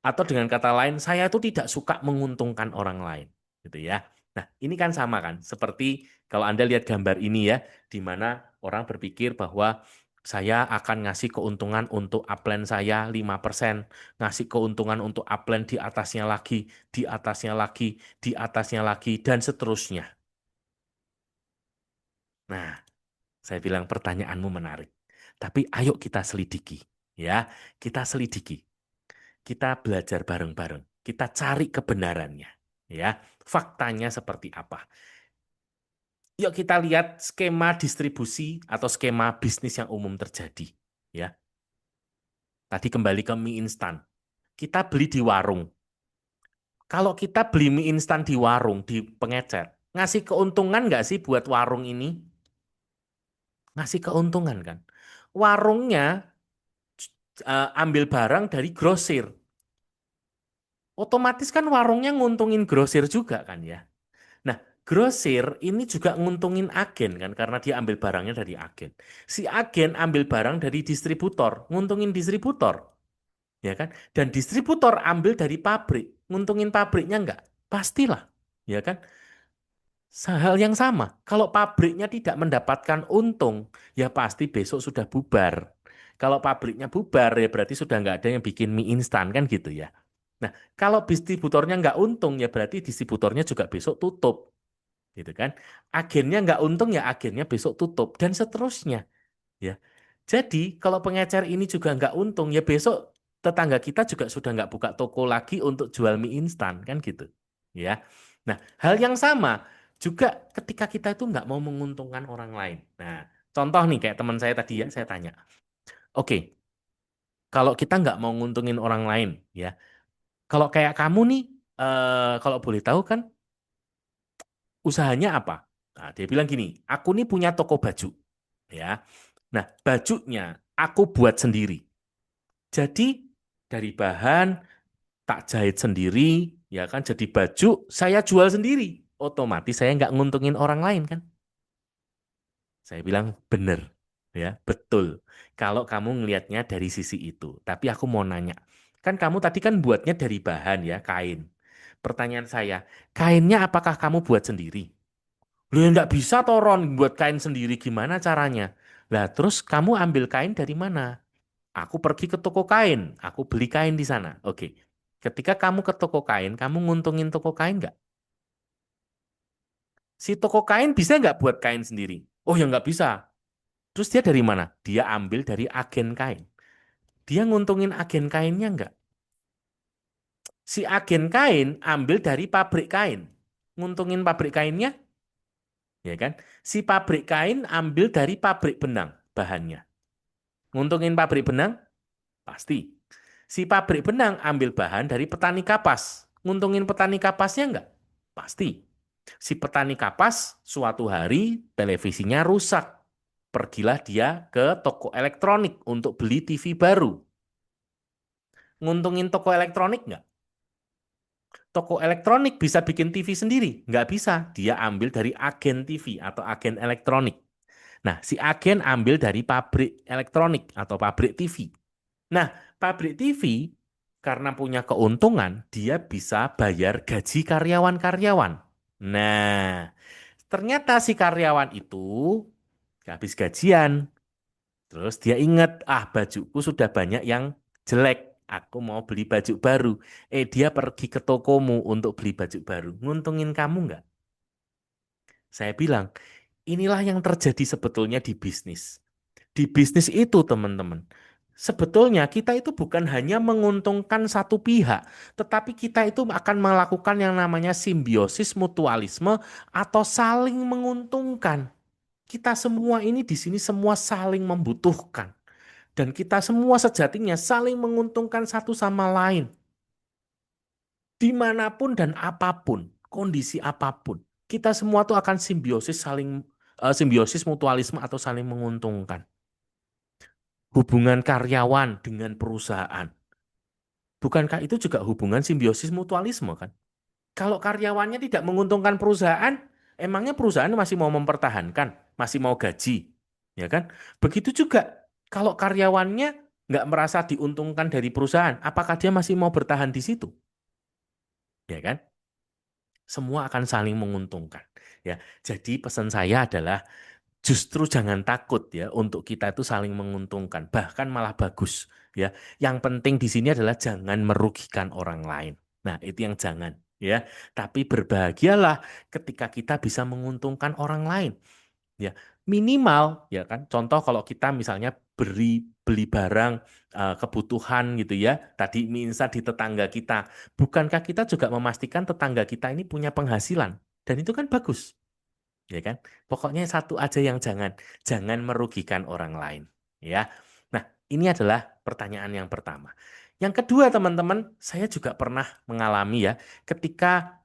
atau dengan kata lain, saya itu tidak suka menguntungkan orang lain, gitu ya. Nah, ini kan sama kan, seperti kalau Anda lihat gambar ini ya, di mana orang berpikir bahwa saya akan ngasih keuntungan untuk upline saya 5%, ngasih keuntungan untuk upline di atasnya lagi, di atasnya lagi, di atasnya lagi, dan seterusnya. Nah, saya bilang pertanyaanmu menarik. Tapi ayo kita selidiki. Ya, kita selidiki. Kita belajar bareng-bareng. Kita cari kebenarannya. Ya, faktanya seperti apa. Yuk kita lihat skema distribusi atau skema bisnis yang umum terjadi. Ya, tadi kembali ke mie instan. Kita beli di warung. Kalau kita beli mie instan di warung, di pengecer, ngasih keuntungan nggak sih buat warung ini? Ngasih keuntungan kan? Warungnya ambil barang dari grosir. Otomatis kan warungnya nguntungin grosir juga kan ya. Nah, grosir ini juga nguntungin agen kan karena dia ambil barangnya dari agen. Si agen ambil barang dari distributor, nguntungin distributor, ya kan? Dan distributor ambil dari pabrik, nguntungin pabriknya enggak? Pastilah, ya kan? Hal yang sama, kalau pabriknya tidak mendapatkan untung, ya pasti besok sudah bubar. Kalau pabriknya bubar, ya berarti sudah nggak ada yang bikin mie instan kan gitu ya. Nah, kalau distributornya nggak untung, ya berarti distributornya juga besok tutup, gitu kan? Agennya nggak untung, ya agennya besok tutup dan seterusnya, ya. Jadi kalau pengecer ini juga nggak untung, ya besok tetangga kita juga sudah nggak buka toko lagi untuk jual mie instan kan gitu, ya. Nah, hal yang sama juga ketika kita itu nggak mau menguntungkan orang lain. Nah, contoh nih kayak teman saya tadi ya, saya tanya, oke, kalau kita nggak mau nguntungin orang lain, ya, kalau kayak kamu nih, kalau boleh tahu kan usahanya apa? Nah, dia bilang gini, aku nih punya toko baju, ya. Nah, bajunya aku buat sendiri. Jadi dari bahan tak jahit sendiri, ya kan? Jadi baju saya jual sendiri. Otomatis saya nggak nguntungin orang lain kan? Saya bilang bener, ya betul. Kalau kamu ngelihatnya dari sisi itu, tapi aku mau nanya, kan kamu tadi kan buatnya dari bahan ya kain. Pertanyaan saya, kainnya apakah kamu buat sendiri? Lu ya nggak bisa toron buat kain sendiri gimana caranya? Lah terus kamu ambil kain dari mana? Aku pergi ke toko kain, aku beli kain di sana. Oke. Ketika kamu ke toko kain, kamu nguntungin toko kain nggak? Si toko kain bisa nggak buat kain sendiri? Oh ya nggak bisa. Terus dia dari mana? Dia ambil dari agen kain. Dia nguntungin agen kainnya nggak? Si agen kain ambil dari pabrik kain. Nguntungin pabrik kainnya, ya kan? Si pabrik kain ambil dari pabrik benang bahannya. Nguntungin pabrik benang? Pasti. Si pabrik benang ambil bahan dari petani kapas. Nguntungin petani kapasnya enggak? Pasti. Si petani kapas suatu hari televisinya rusak. Pergilah dia ke toko elektronik untuk beli TV baru. Nguntungin toko elektronik enggak? Toko elektronik bisa bikin TV sendiri? Nggak bisa. Dia ambil dari agen TV atau agen elektronik. Nah, si agen ambil dari pabrik elektronik atau pabrik TV. Nah, pabrik TV karena punya keuntungan, dia bisa bayar gaji karyawan-karyawan. Nah, ternyata si karyawan itu habis gajian, terus dia ingat, ah bajuku sudah banyak yang jelek, aku mau beli baju baru. Dia pergi ke tokomu untuk beli baju baru. Nguntungin kamu nggak? Saya bilang, inilah yang terjadi sebetulnya di bisnis. Di bisnis itu, teman-teman, sebetulnya kita itu bukan hanya menguntungkan satu pihak, tetapi kita itu akan melakukan yang namanya simbiosis mutualisme atau saling menguntungkan. Kita semua ini di sini semua saling membutuhkan. Dan kita semua sejatinya saling menguntungkan satu sama lain. Dimanapun dan apapun, kondisi apapun. Kita semua tuh akan simbiosis mutualisme atau saling menguntungkan. Hubungan karyawan dengan perusahaan. Bukankah itu juga hubungan simbiosis mutualisme kan? Kalau karyawannya tidak menguntungkan perusahaan, emangnya perusahaan masih mau mempertahankan, masih mau gaji, ya kan? Begitu juga kalau karyawannya nggak merasa diuntungkan dari perusahaan, apakah dia masih mau bertahan di situ? Ya kan? Semua akan saling menguntungkan. Ya, jadi pesan saya adalah Justru jangan takut ya untuk kita itu saling menguntungkan, bahkan malah bagus ya. Yang penting di sini adalah jangan merugikan orang lain. Nah, itu yang jangan ya. Tapi berbahagialah ketika kita bisa menguntungkan orang lain. Ya, minimal ya kan. Contoh kalau kita misalnya beli barang kebutuhan gitu ya. Tadi misal di tetangga kita, bukankah kita juga memastikan tetangga kita ini punya penghasilan? Dan itu kan bagus, ya kan? Pokoknya satu aja yang jangan merugikan orang lain, ya. Nah, ini adalah pertanyaan yang pertama. Yang kedua, teman-teman, saya juga pernah mengalami ya, ketika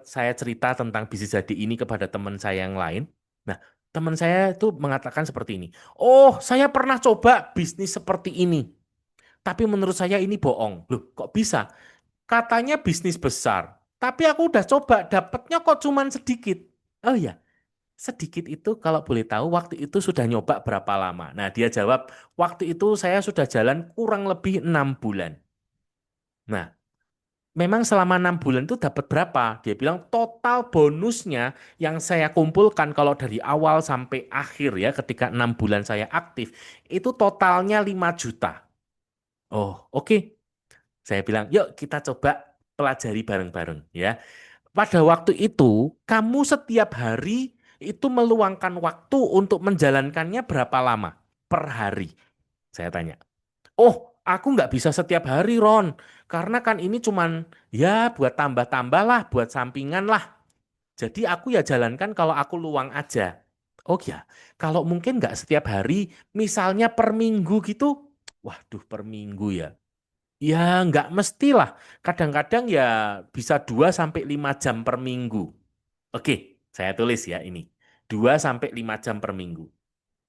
saya cerita tentang bisnis jadi ini kepada teman saya yang lain. Nah, teman saya itu mengatakan seperti ini. Oh, saya pernah coba bisnis seperti ini, tapi menurut saya ini bohong. Loh, kok bisa? Katanya bisnis besar, tapi aku udah coba, dapatnya kok cuman sedikit. Oh ya, sedikit itu kalau boleh tahu waktu itu sudah nyoba berapa lama? Nah, dia jawab, waktu itu saya sudah jalan kurang lebih 6 bulan. Nah, memang selama 6 bulan itu dapat berapa? Dia bilang total bonusnya yang saya kumpulkan kalau dari awal sampai akhir ya ketika 6 bulan saya aktif itu totalnya 5 juta. Oh, oke. Saya bilang, yuk kita coba pelajari bareng-bareng ya. Pada waktu itu, kamu setiap hari itu meluangkan waktu untuk menjalankannya berapa lama per hari? Saya tanya. Oh, aku nggak bisa setiap hari, Ron. Karena kan ini cuman ya buat tambah-tambah lah, buat sampingan lah. Jadi aku ya jalankan kalau aku luang aja. Oh ya, kalau mungkin nggak setiap hari, misalnya per minggu gitu. Waduh, per minggu ya. Ya, nggak mestilah. Kadang-kadang ya bisa 2 sampai 5 jam per minggu. Oke, saya tulis ya ini. 2 sampai 5 jam per minggu.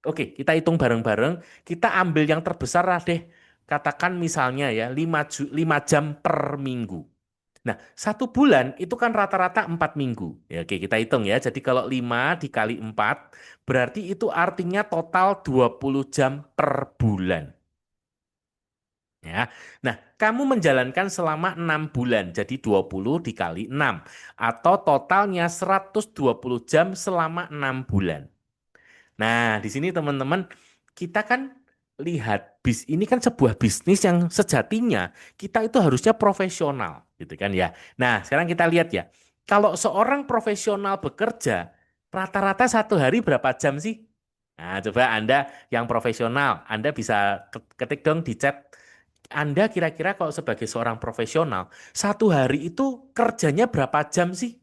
Oke, kita hitung bareng-bareng. Kita ambil yang terbesar lah deh. Katakan misalnya ya 5 jam per minggu. Nah, 1 bulan itu kan rata-rata 4 minggu. Ya, oke, kita hitung ya. Jadi kalau 5 dikali 4, berarti itu artinya total 20 jam per bulan. Ya. Nah, kamu menjalankan selama 6 bulan, jadi 20 dikali 6. Atau totalnya 120 jam selama 6 bulan. Nah, di sini teman-teman, kita kan lihat ini kan sebuah bisnis yang sejatinya kita itu harusnya profesional, gitu kan ya. Nah, sekarang kita lihat ya. Kalau seorang profesional bekerja, rata-rata 1 hari berapa jam sih? Nah, coba Anda yang profesional, Anda bisa ketik dong di chat. Anda kira-kira kalau sebagai seorang profesional, 1 hari itu kerjanya berapa jam sih?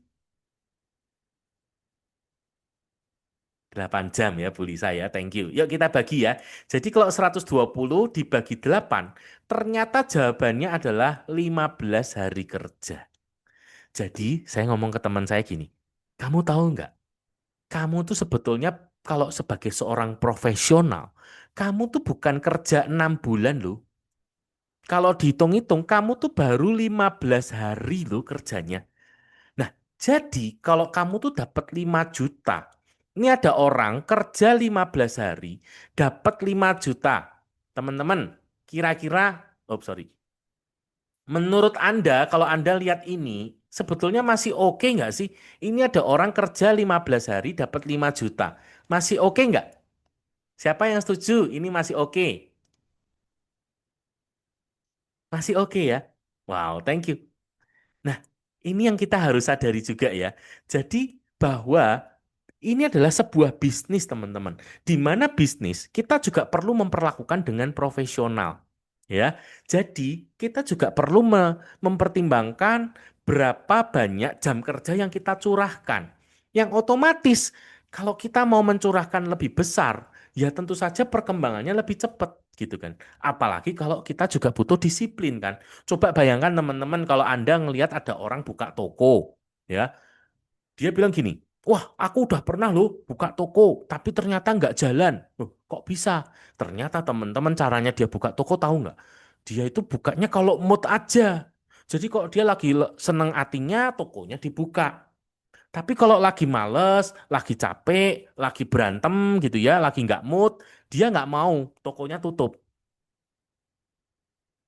8 jam ya Bu Lisa ya, thank you. Yuk kita bagi ya. Jadi kalau 120 dibagi 8, ternyata jawabannya adalah 15 hari kerja. Jadi saya ngomong ke teman saya gini, kamu tahu nggak? Kamu tuh sebetulnya kalau sebagai seorang profesional, kamu tuh bukan kerja 6 bulan loh. Kalau dihitung-hitung, kamu tuh baru 15 hari loh kerjanya. Nah, jadi kalau kamu tuh dapat 5 juta, ini ada orang kerja 15 hari, dapat 5 juta. Teman-teman, kira-kira, oh sorry, menurut Anda, kalau Anda lihat ini, sebetulnya masih oke nggak sih? Ini ada orang kerja 15 hari dapat 5 juta. Masih oke nggak? Siapa yang setuju? Ini masih oke. Masih oke ya? Wow, thank you. Nah, ini yang kita harus sadari juga ya. Jadi bahwa ini adalah sebuah bisnis, teman-teman. Di mana bisnis kita juga perlu memperlakukan dengan profesional. Ya. Jadi, kita juga perlu mempertimbangkan berapa banyak jam kerja yang kita curahkan. Yang otomatis kalau kita mau mencurahkan lebih besar, ya tentu saja perkembangannya lebih cepat gitu kan. Apalagi kalau kita juga butuh disiplin kan. Coba bayangkan teman-teman kalau Anda ngelihat ada orang buka toko, ya, dia bilang gini, wah aku udah pernah loh buka toko, tapi ternyata nggak jalan. Loh, kok bisa? Ternyata teman-teman caranya dia buka toko tahu nggak? Dia itu bukanya kalau mood aja. Jadi kok dia lagi seneng hatinya, tokonya dibuka. Tapi kalau lagi males, lagi capek, lagi berantem gitu ya, lagi nggak mood, dia nggak mau, tokonya tutup.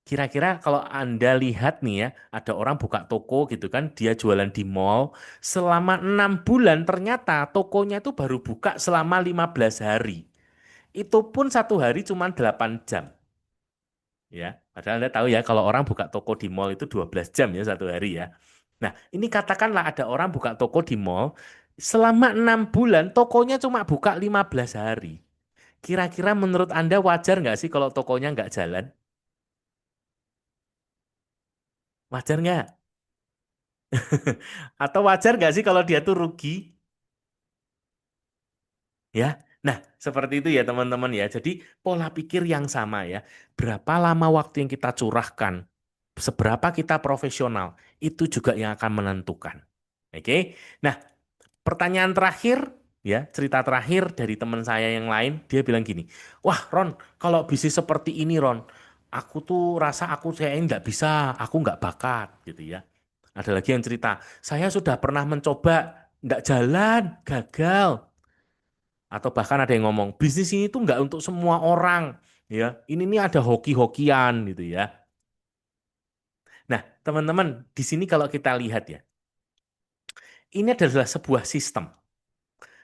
Kira-kira kalau Anda lihat nih ya, ada orang buka toko gitu kan, dia jualan di mall, selama 6 bulan ternyata tokonya itu baru buka selama 15 hari. Itu pun satu hari cuma 8 jam. Ya, padahal Anda tahu ya kalau orang buka toko di mall itu 12 jam ya satu hari ya. Nah, ini katakanlah ada orang buka toko di mall, selama 6 bulan tokonya cuma buka 15 hari. Kira-kira menurut Anda wajar nggak sih kalau tokonya nggak jalan? Wajar nggak? Atau wajar nggak sih kalau dia tuh rugi? Ya, nah seperti itu ya teman-teman ya. Jadi pola pikir yang sama ya. Berapa lama waktu yang kita curahkan, seberapa kita profesional, itu juga yang akan menentukan. Oke, nah pertanyaan terakhir ya, cerita terakhir dari teman saya yang lain, dia bilang gini, wah Ron, kalau bisnis seperti ini Ron, aku tuh rasa aku kayaknya nggak bisa, aku nggak bakat gitu ya. Ada lagi yang cerita, saya sudah pernah mencoba, nggak jalan, gagal. Atau bahkan ada yang ngomong, bisnis ini tuh nggak untuk semua orang. Ya, ini nih ada hoki-hokian gitu ya. Nah, teman-teman, di sini kalau kita lihat ya, ini adalah sebuah sistem.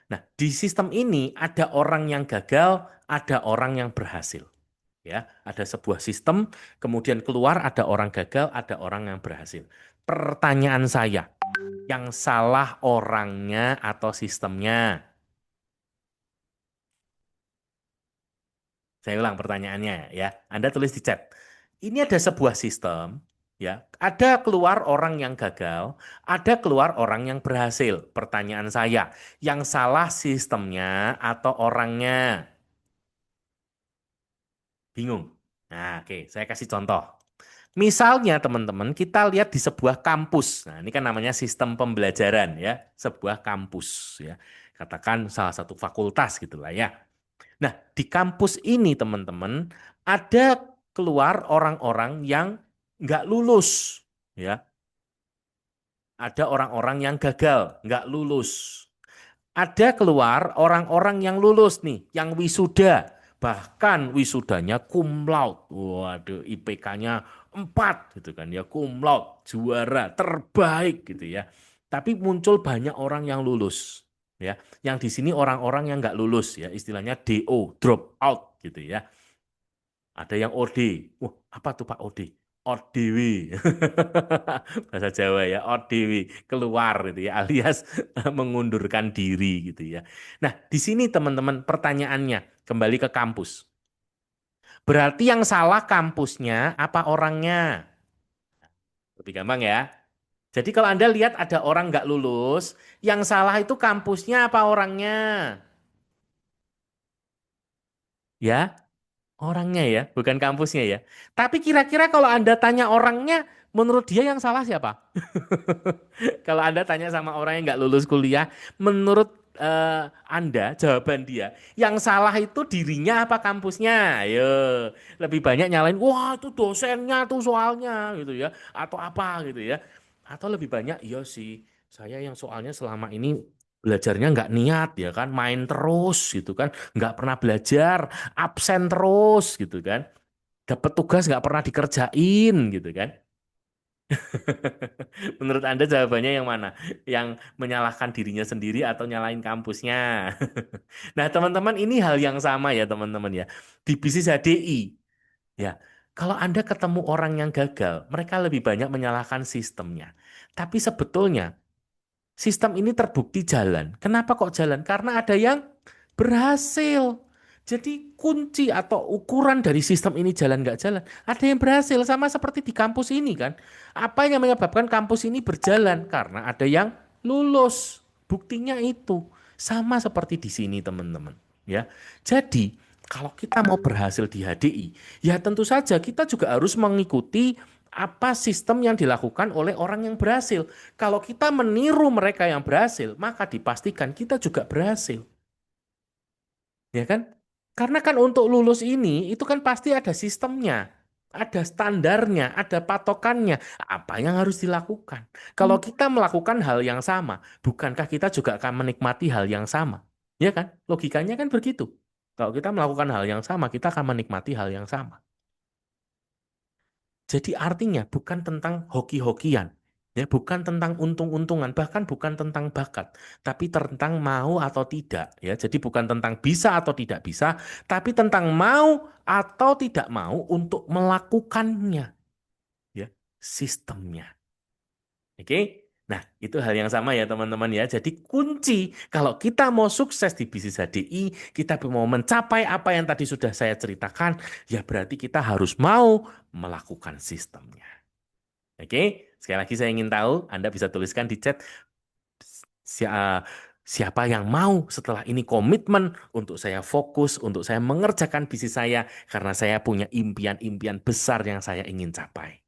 Nah, di sistem ini ada orang yang gagal, ada orang yang berhasil. Ya, ada sebuah sistem, kemudian keluar ada orang gagal, ada orang yang berhasil. Pertanyaan saya, yang salah orangnya atau sistemnya? Saya ulang pertanyaannya ya. Anda tulis di chat. Ini ada sebuah sistem, ya. Ada keluar orang yang gagal, ada keluar orang yang berhasil. Pertanyaan saya, yang salah sistemnya atau orangnya? Bingung. Nah, oke, saya kasih contoh. Misalnya teman-teman, kita lihat di sebuah kampus. Nah, ini kan namanya sistem pembelajaran ya, sebuah kampus ya. Katakan salah satu fakultas gitulah ya. Nah, di kampus ini teman-teman ada keluar orang-orang yang nggak lulus, ya. Ada orang-orang yang gagal, nggak lulus. Ada keluar orang-orang yang lulus nih, yang wisuda. Bahkan wisudanya cum laude. Waduh, IPK-nya 4 gitu kan ya, cum laude, juara terbaik gitu ya. Tapi muncul banyak orang yang lulus ya. Yang di sini orang-orang yang nggak lulus ya, istilahnya DO, drop out gitu ya. Ada yang OD. Wah, apa tuh Pak OD? ODW. Bahasa Jawa ya, ODW. Keluar gitu ya, alias mengundurkan diri gitu ya. Nah, di sini teman-teman pertanyaannya, kembali ke kampus. Berarti yang salah kampusnya apa orangnya? Lebih gampang ya. Jadi kalau Anda lihat ada orang nggak lulus, yang salah itu kampusnya apa orangnya? Ya, orangnya ya, bukan kampusnya ya. Tapi kira-kira kalau Anda tanya orangnya, menurut dia yang salah siapa? Kalau Anda tanya sama orang yang nggak lulus kuliah, menurut Anda, jawaban dia, yang salah itu dirinya apa kampusnya? Ayo, lebih banyak nyalain, wah itu dosennya tuh soalnya gitu ya, atau apa gitu ya. Atau lebih banyak, iya sih, saya yang soalnya selama ini belajarnya nggak niat ya kan, main terus gitu kan, nggak pernah belajar, absen terus gitu kan, dapat tugas nggak pernah dikerjain gitu kan. Menurut Anda jawabannya yang mana? Yang menyalahkan dirinya sendiri atau nyalahin kampusnya? Nah, teman-teman, ini hal yang sama ya, teman-teman ya. Di bisnis HDI, ya. Kalau Anda ketemu orang yang gagal, mereka lebih banyak menyalahkan sistemnya. Tapi sebetulnya sistem ini terbukti jalan. Kenapa kok jalan? Karena ada yang berhasil. Jadi kunci atau ukuran dari sistem ini jalan nggak jalan. Ada yang berhasil sama seperti di kampus ini kan. Apa yang menyebabkan kampus ini berjalan? Karena ada yang lulus. Buktinya itu sama seperti di sini teman-teman. Ya, jadi kalau kita mau berhasil di HDI, ya tentu saja kita juga harus mengikuti apa sistem yang dilakukan oleh orang yang berhasil. Kalau kita meniru mereka yang berhasil, maka dipastikan kita juga berhasil. Ya kan? Karena kan untuk lulus ini, itu kan pasti ada sistemnya. Ada standarnya, ada patokannya. Apa yang harus dilakukan? Kalau kita melakukan hal yang sama, bukankah kita juga akan menikmati hal yang sama? Ya kan? Logikanya kan begitu. Kalau kita melakukan hal yang sama, kita akan menikmati hal yang sama. Jadi artinya bukan tentang hoki-hokian, ya, bukan tentang untung-untungan, bahkan bukan tentang bakat, tapi tentang mau atau tidak, ya. Jadi bukan tentang bisa atau tidak bisa, tapi tentang mau atau tidak mau untuk melakukannya, ya, sistemnya. Oke? Nah, itu hal yang sama ya teman-teman ya. Jadi kunci kalau kita mau sukses di bisnis HDI, kita mau mencapai apa yang tadi sudah saya ceritakan, ya berarti kita harus mau melakukan sistemnya. Oke? Sekali lagi saya ingin tahu, Anda bisa tuliskan di chat si- eh, siapa yang mau setelah ini komitmen untuk saya fokus, untuk saya mengerjakan bisnis saya karena saya punya impian-impian besar yang saya ingin capai.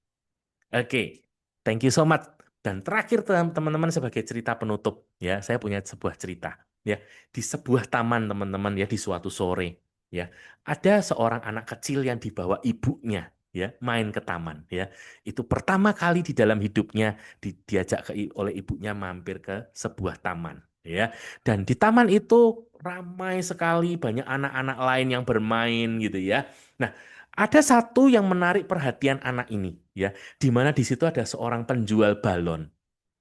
Oke, thank you so much. Dan terakhir teman-teman sebagai cerita penutup ya, saya punya sebuah cerita ya di sebuah taman teman-teman ya di suatu sore ya ada seorang anak kecil yang dibawa ibunya ya main ke taman ya itu pertama kali di dalam hidupnya diajak oleh ibunya mampir ke sebuah taman ya dan di taman itu ramai sekali banyak anak-anak lain yang bermain gitu ya. Nah, ada satu yang menarik perhatian anak ini ya di mana di situ ada seorang penjual balon.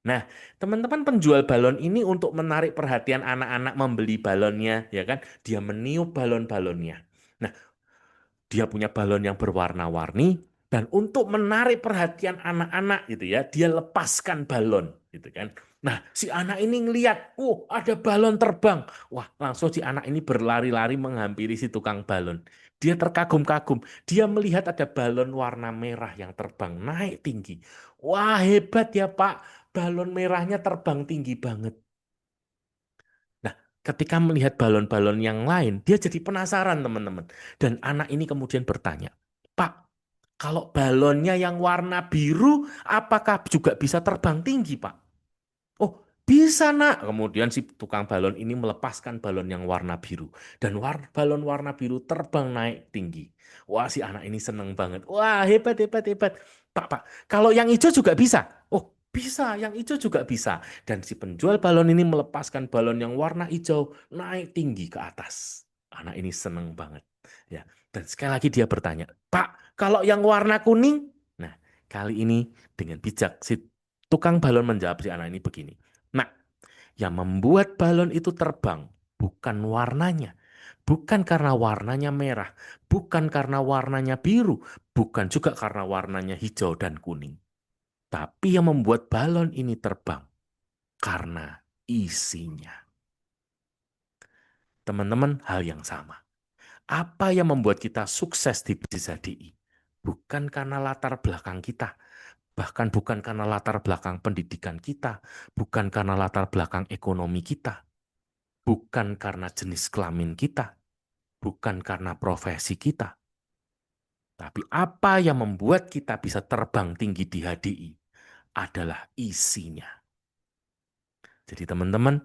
Nah, teman-teman penjual balon ini untuk menarik perhatian anak-anak membeli balonnya, ya kan? Dia meniup balon-balonnya. Nah, dia punya balon yang berwarna-warni dan untuk menarik perhatian anak-anak gitu ya, dia lepaskan balon gitu kan. Nah, si anak ini ngelihat, ada balon terbang. Wah, langsung si anak ini berlari-lari menghampiri si tukang balon. Dia terkagum-kagum. Dia melihat ada balon warna merah yang terbang naik tinggi. Wah, hebat ya, Pak. Balon merahnya terbang tinggi banget. Nah, ketika melihat balon-balon yang lain, dia jadi penasaran, teman-teman. Dan anak ini kemudian bertanya, Pak, kalau balonnya yang warna biru, apakah juga bisa terbang tinggi, Pak? Oh, bisa, Nak. Kemudian si tukang balon ini melepaskan balon yang warna biru. Dan balon warna biru terbang naik tinggi. Wah, si anak ini seneng banget. Wah, hebat, hebat, hebat. Pak, kalau yang hijau juga bisa. Oh, bisa, yang hijau juga bisa. Dan si penjual balon ini melepaskan balon yang warna hijau naik tinggi ke atas. Anak ini seneng banget. Ya, dan sekali lagi dia bertanya, Pak, kalau yang warna kuning? Nah, kali ini dengan bijak si tukang balon menjawab si anak ini begini. Nah, yang membuat balon itu terbang bukan warnanya. Bukan karena warnanya merah. Bukan karena warnanya biru. Bukan juga karena warnanya hijau dan kuning. Tapi yang membuat balon ini terbang karena isinya. Teman-teman, hal yang sama. Apa yang membuat kita sukses di bisnis HDI? Bukan karena latar belakang kita, bahkan bukan karena latar belakang pendidikan kita, bukan karena latar belakang ekonomi kita, bukan karena jenis kelamin kita, bukan karena profesi kita. Tapi apa yang membuat kita bisa terbang tinggi di HDI adalah isinya. Jadi teman-teman,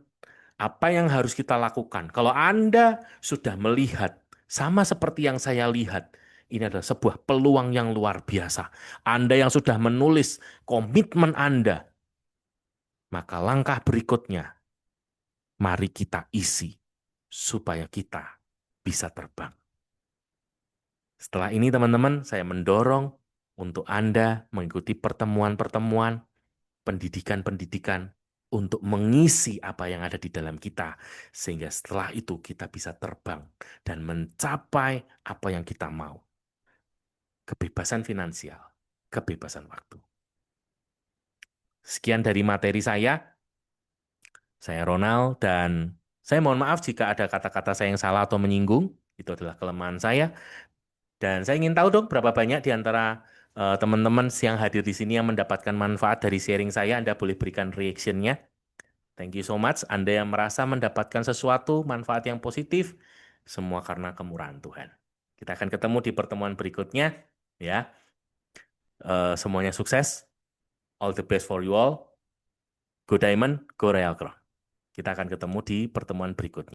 apa yang harus kita lakukan? Kalau Anda sudah melihat sama seperti yang saya lihat, ini adalah sebuah peluang yang luar biasa. Anda yang sudah menulis komitmen Anda, maka langkah berikutnya, mari kita isi supaya kita bisa terbang. Setelah ini teman-teman, saya mendorong untuk Anda mengikuti pertemuan-pertemuan, pendidikan-pendidikan untuk mengisi apa yang ada di dalam kita. Sehingga setelah itu kita bisa terbang dan mencapai apa yang kita mau. Kebebasan finansial, kebebasan waktu. Sekian dari materi saya Ronald, dan saya mohon maaf jika ada kata-kata saya yang salah atau menyinggung. Itu adalah kelemahan saya. Dan saya ingin tahu dong berapa banyak di antara teman-teman yang hadir di sini yang mendapatkan manfaat dari sharing saya. Anda boleh berikan reaction-nya. Thank you so much. Anda yang merasa mendapatkan sesuatu, manfaat yang positif, semua karena kemurahan Tuhan. Kita akan ketemu di pertemuan berikutnya. Ya, semuanya sukses. All the best for you all. Go Diamond, go Royal Crown. Kita akan ketemu di pertemuan berikutnya.